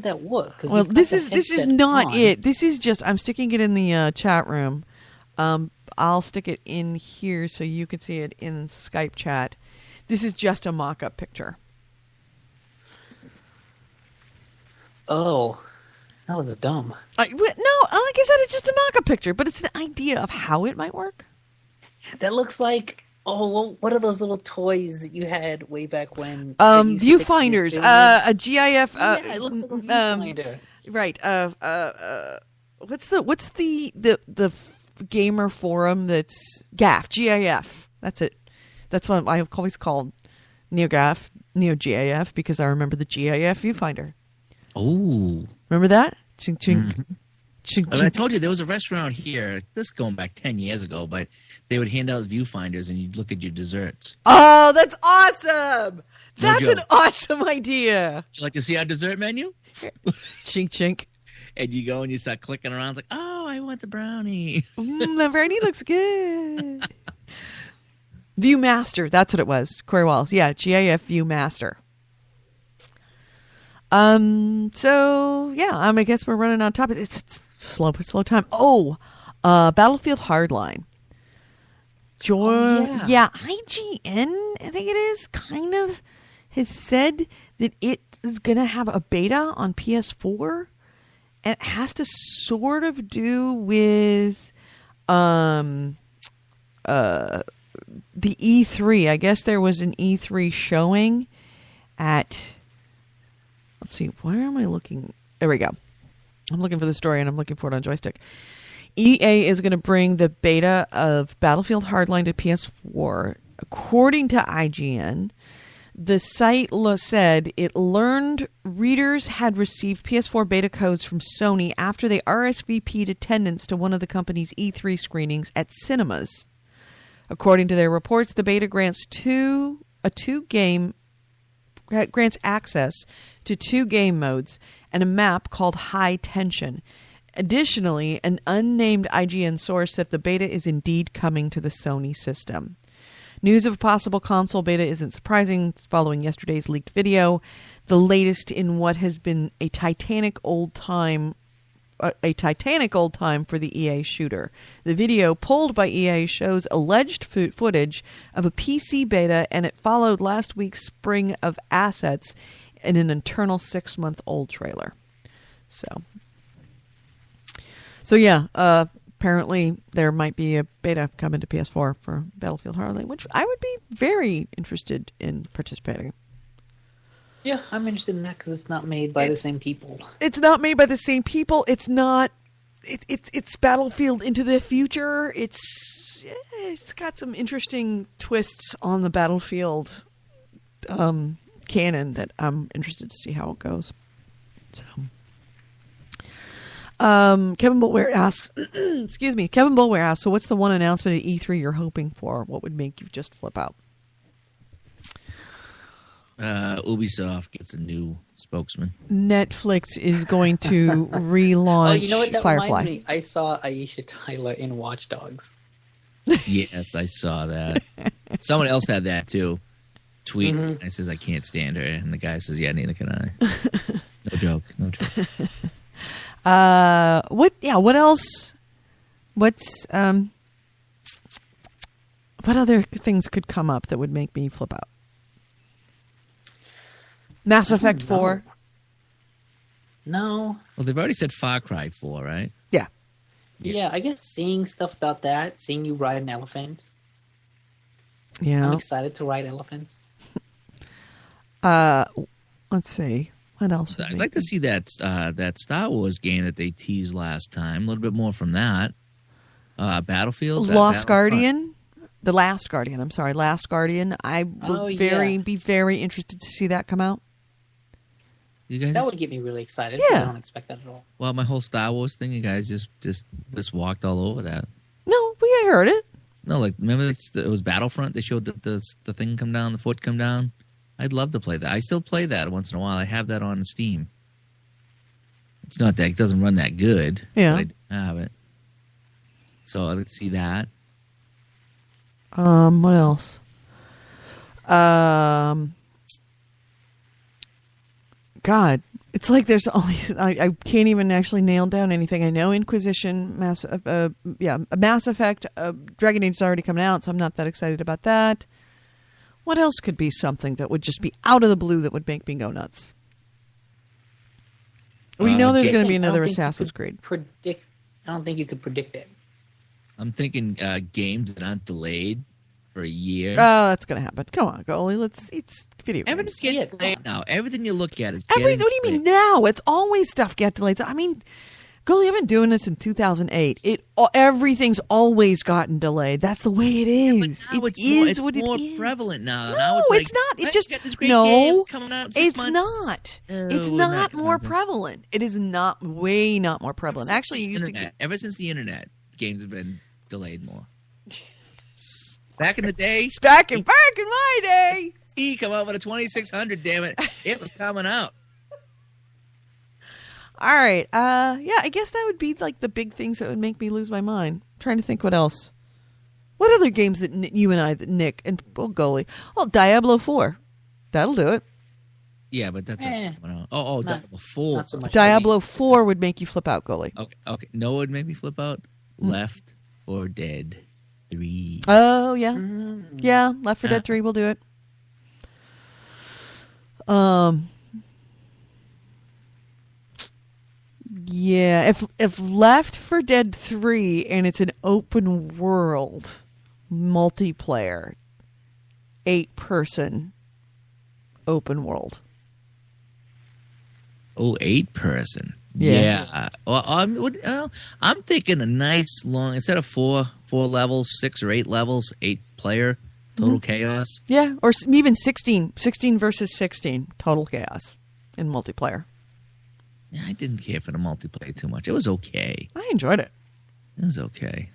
that work? Well, this is not it. This is just I'm sticking it in the chat room. I'll stick it in here so you can see it in Skype chat. This is just a mock-up picture. Oh, that looks dumb. No, like I said, it's just a mock-up picture, but it's an idea of how it might work. That looks like, what are those little toys that you had way back when? Viewfinders, a GIF. It looks like a viewfinder. Right. What's the gamer forum that's GIF? That's it. That's what I've always called Neo GIF because I remember the GIF viewfinder. Oh, remember that? Ching ching. Mm-hmm. I mean, I told you there was a restaurant here. This is going back 10 years ago, but they would hand out viewfinders and you'd look at your desserts. Oh, that's awesome! That's joke. an awesome idea. Would you like to see our dessert menu? Chink chink. And you go and you start clicking around. It's like, oh, I want the brownie. The brownie looks good. Viewmaster. That's what it was. Corey Wallace. Yeah, GIF Viewmaster. So yeah, I guess we're running on top of it. It's slow time. Oh, Battlefield Hardline. Yeah, IGN, I think it is, kind of has said that it is going to have a beta on PS4, and it has to sort of do with the E3. I guess there was an E3 showing at. Let's see, where am I looking? There we go. I'm looking for the story, and I'm looking for it on Joystick. EA is going to bring the beta of Battlefield Hardline to PS4. According to IGN, the site said it learned readers had received PS4 beta codes from Sony after they RSVP'd attendance to one of the company's E3 screenings at cinemas. According to their reports, the beta grants access to 2 game modes and a map called High Tension. Additionally, an unnamed IGN source said the beta is indeed coming to the Sony system. News of a possible console beta isn't surprising following yesterday's leaked video, the latest in what has been a titanic old time for the EA shooter. The video, pulled by EA, shows alleged footage of a PC beta, and it followed last week's spring of assets in an internal 6-month-old trailer. So yeah, apparently there might be a beta coming to PS4 for Battlefield Hardline, which I would be very interested in participating. Yeah, I'm interested in that because it's not made by the same people. It's not made by the same people. It's not. It's Battlefield into the future. It's got some interesting twists on the Battlefield canon that I'm interested to see how it goes. So, Kevin Boulware asks, excuse me, Kevin Boulware asks, so what's the one announcement at E3 you're hoping for? What would make you just flip out? Ubisoft gets a new spokesman. Netflix is going to relaunch Oh, you know what? That Firefly. reminds me. I saw Aisha Tyler in Watch Dogs. Yes, I saw that. Someone else had that too. Tweet. I says I can't stand her, and the guy says, "Yeah, neither can I." No joke. What? Yeah. What else? What other things could come up that would make me flip out? Mass Effect 4. No. Well, they've already said Far Cry 4, right? Yeah. Yeah, I guess seeing stuff about that, seeing you ride an elephant. Yeah. I'm excited to ride elephants. Let's see. What else? I'd like to see that Star Wars game that they teased last time. A little bit more from that. Battlefield. Lost Guardian. The Last Guardian. I'm sorry, Last Guardian. I would be very interested to see that come out. You guys that would get me really excited. Yeah. I don't expect that at all. Well, my whole Star Wars thing, you guys just walked all over that. No, we heard it. No, like remember it was Battlefront. They showed the thing come down, the foot come down. I'd love to play that. I still play that once in a while. I have that on Steam. It's not that it doesn't run that good. Yeah, but I do have it. So I'd like to see that. What else? God, it's like there's only I can't even actually nail down anything. I know Inquisition, Mass Effect, Dragon Age is already coming out, so I'm not that excited about that. What else could be something that would just be out of the blue that would make me go nuts? We know there's going to be another Assassin's Creed. I don't think you could predict it. I'm thinking games that aren't delayed for a year. Oh, that's going to happen. Come on, goalie. It's video games. Everything's getting delayed now. Everything you look at is What do you mean now? It's always stuff get delayed. I mean, Golly, I've been doing this in 2008. Everything's always gotten delayed. That's the way it is. Now it's more is. prevalent now. No, now it's not. It's just no. It's not. It's not more prevalent. It is not more prevalent. Actually, it used to. Ever since the internet, games have been delayed more. Back in the day, back in my day, he come out with a 2600. Damn it, it was coming out. All right. Yeah, I guess that would be like the big things that would make me lose my mind. I'm trying to think what else. What other games that you and I, Nick, and Golly? Oh, Diablo 4. That'll do it. Yeah, but that's Diablo 4. Not so much. Diablo 4 would make you flip out, Golly. Okay. No, it would make me flip out. Left 4 Dead 3. Oh, yeah. Yeah, Left 4 Dead 3 will do it. Yeah, if Left 4 Dead 3 and it's an open world multiplayer 8-person open world. Oh, 8-person. Yeah. Well, I'm thinking a nice long, instead of four levels, 6 or 8 levels, 8-player total chaos. Yeah, or even 16 versus 16 total chaos in multiplayer. Yeah, I didn't care for the multiplayer too much. It was okay. I enjoyed it. It was okay.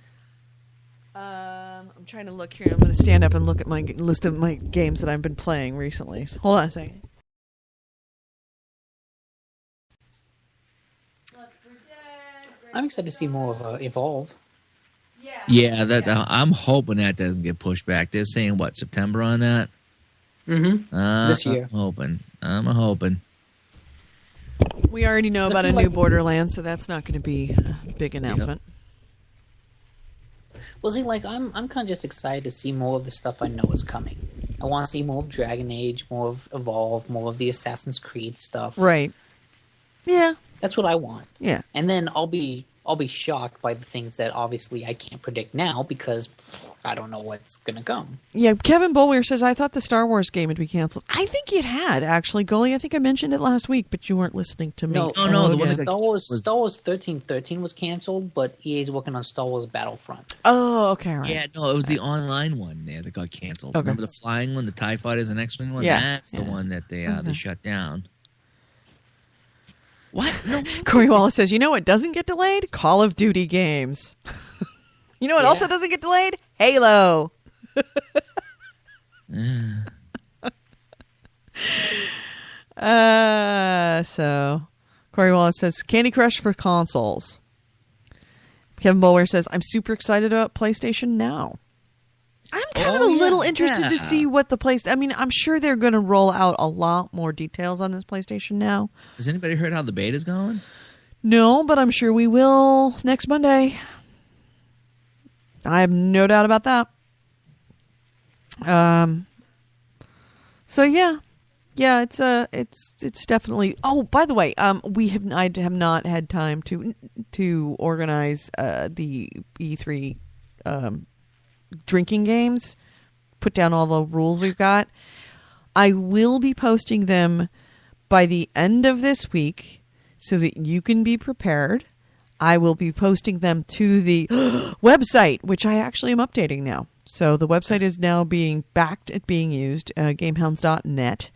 I'm trying to look here. I'm going to stand up and look at my list of my games that I've been playing recently. So, hold on a second. I'm excited to see more of Evolve. Yeah, I'm hoping that doesn't get pushed back. They're saying, what, September on that? Mm-hmm. This year. I'm hoping. We already know about a new Borderlands, so that's not going to be a big announcement. Well, see, I'm kind of just excited to see more of the stuff I know is coming. I want to see more of Dragon Age, more of Evolve, more of the Assassin's Creed stuff. Right. Yeah. That's what I want. Yeah. And then I'll be shocked by the things that obviously I can't predict now because I don't know what's going to come. Yeah, Kevin Bolwer says, I thought the Star Wars game would be canceled. I think it had, actually. Goalie, I think I mentioned it last week, but you weren't listening to me. No. The Star Wars 1313 was canceled, but EA's working on Star Wars Battlefront. Oh, okay, right. Yeah, no, it was the online one there that got canceled. Okay. Remember the flying one, the TIE Fighters and X-Wing one? Yeah. That's the one that they shut down. What? No. Corey Wallace says, you know what doesn't get delayed? Call of Duty games. You know what also doesn't get delayed? Halo. So Corey Wallace says, Candy Crush for consoles. Kevin Bowler says, I'm super excited about PlayStation Now. I'm kind of a little interested to see what the PlayStation... I mean, I'm sure they're going to roll out a lot more details on this PlayStation Now. Has anybody heard how the beta's going? No, but I'm sure we will next Monday. I have no doubt about that. So yeah, it's definitely. Oh, by the way, I have not had time to organize the E3 drinking games. Put down all the rules we've got. I will be posting them by the end of this week so that you can be prepared. I will be posting them to the website, which I actually am updating now. So the website is now being backed at being used, GameHounds.net.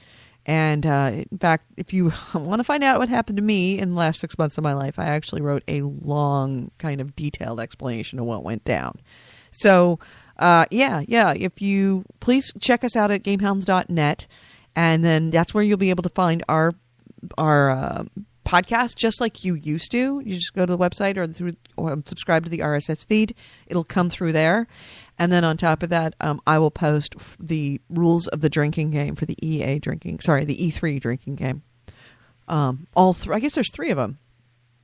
And in fact, if you want to find out what happened to me in the last 6 months of my life, I actually wrote a long, kind of detailed explanation of what went down. So, if you please check us out at GameHounds.net, and then that's where you'll be able to find our podcast, just like you used to. You just go to the website or subscribe to the RSS feed. It'll come through there. And then on top of that, I will post the rules of the drinking game for the E3 drinking game. I guess there's 3 of them.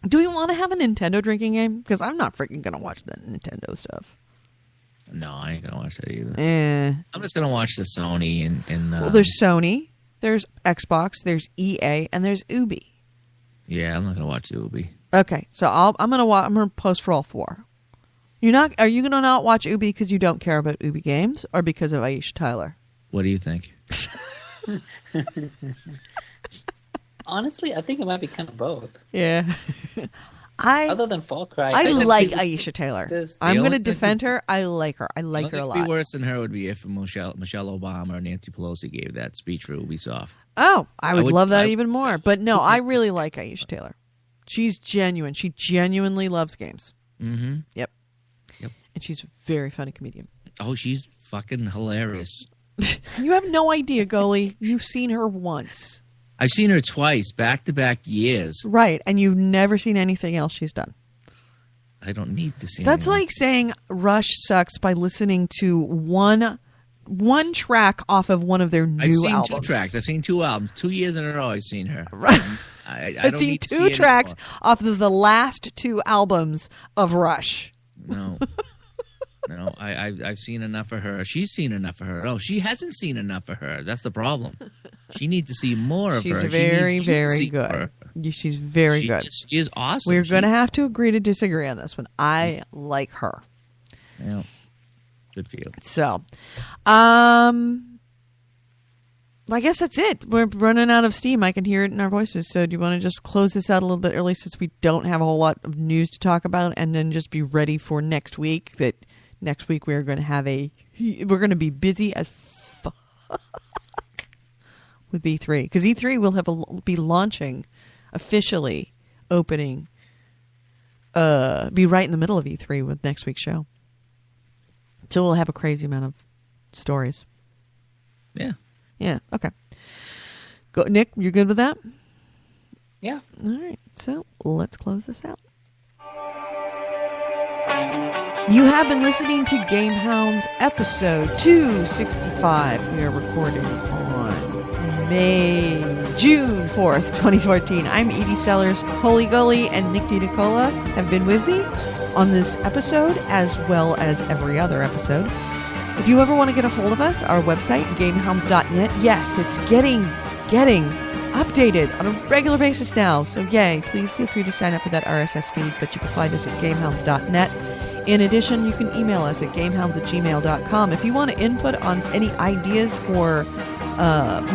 Do we want to have a Nintendo drinking game? Because I'm not freaking going to watch the Nintendo stuff. No, I ain't going to watch that either. I'm just going to watch the Sony and well, there's Sony, there's Xbox, there's EA, and there's Ubi. Yeah, I'm not going to watch Ubi. Okay, so I'm going to post for all 4. Are you going to not watch Ubi because you don't care about Ubi games, or because of Aisha Tyler? What do you think? Honestly, I think it might be kind of both. Yeah. Other than Far Cry, I like Aisha Taylor. There's- I'm The going to only thing- defend her. I like her. I like her a What would lot. be worse than her would be if Michelle Obama or Nancy Pelosi gave that speech for Ubisoft. Oh, I would love that I- even more. But no, I really like Aisha Taylor. She's genuine. She genuinely loves games. Mm-hmm. Yep. And she's a very funny comedian. Oh, she's fucking hilarious. You have no idea, Goalie. You've seen her once. I've seen her twice, back-to-back years. Right. And you've never seen anything else she's done. I don't need to see That's anything. like saying Rush sucks by listening to one track off of one of their new I've seen albums. 2 tracks. I've seen 2 albums. 2 years in a row I've seen her. Right. I I've don't seen need to 2 see tracks anymore. off of the last 2 albums of Rush. No. No, I've seen enough of her. She's seen enough of her. Oh, she hasn't seen enough of her. That's the problem. She needs to see more of her. She's She very, needs you to very see good. her. She's very good. She is awesome. We're going to have to agree to disagree on this one. I like her. Yeah. Good for you. So, I guess that's it. We're running out of steam. I can hear it in our voices. So do you want to just close this out a little bit early since we don't have a whole lot of news to talk about, and then just be ready for next week? That next week we're going to have we're going to be busy as fuck with E3, because E3 will be launching officially, opening, be right in the middle of E3 with next week's show. So we'll have a crazy amount of stories. Yeah. Yeah. Okay. Go, Nick. You're good with that? Yeah. All right. So let's close this out. You have been listening to GameHounds episode 265. We are recording on June 4th, 2014. I'm Edie Sellers. Holy Gully and Nick DiNicola have been with me on this episode, as well as every other episode. If you ever want to get a hold of us, our website, GameHounds.net, yes, it's getting updated on a regular basis now. So yay, please feel free to sign up for that RSS feed, but you can find us at GameHounds.net. In addition, you can email us at GameHounds@gmail.com. If you want to input on any ideas for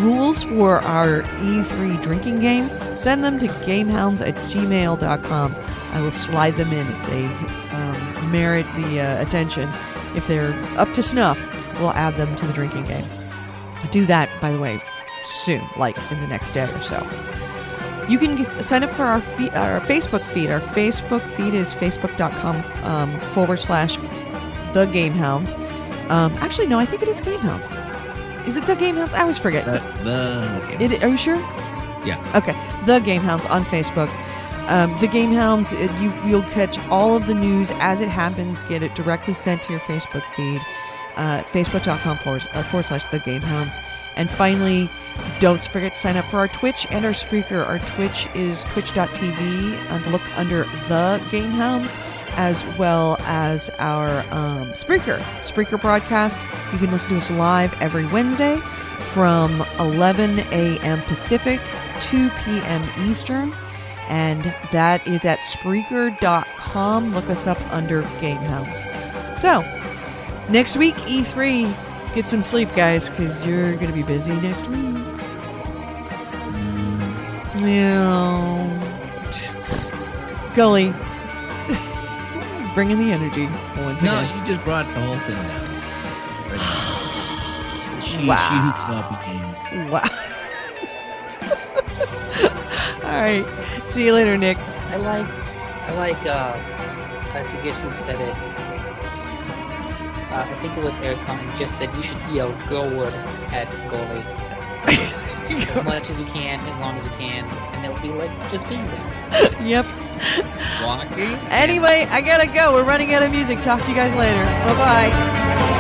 rules for our E3 drinking game, send them to GameHounds@gmail.com. I will slide them in if they merit the attention. If they're up to snuff, we'll add them to the drinking game. Do that, by the way, soon, like in the next day or so. You can sign up for our Facebook feed. Our Facebook feed is facebook.com/The GameHounds. Actually, no, I think it is GameHounds. Is it The GameHounds? I always forget. Are you sure? Yeah. Okay. The GameHounds on Facebook. The GameHounds, you'll catch all of the news as it happens, get it directly sent to your Facebook feed, facebook.com/The GameHounds. And finally, don't forget to sign up for our Twitch and our Spreaker. Our Twitch is twitch.tv, and look under The GameHounds, as well as our Spreaker broadcast. You can listen to us live every Wednesday from 11 a.m. Pacific, 2 p.m. Eastern. And that is at Spreaker.com. Look us up under GameHounds. So, next week, E3. Get some sleep, guys, because you're going to be busy next week. Yeah. Gully. Bringing the energy once No, again. you just brought the whole thing down. Wow. She who cannot be named. Wow. All right. See you later, Nick. I forget who said it. I think it was Eric Cumming just said you should yell "Gowood" at goalie as much as you can, as long as you can, and it'll be like just being there. Yep. Walking. Anyway, I gotta go. We're running out of music. Talk to you guys later. Bye-bye.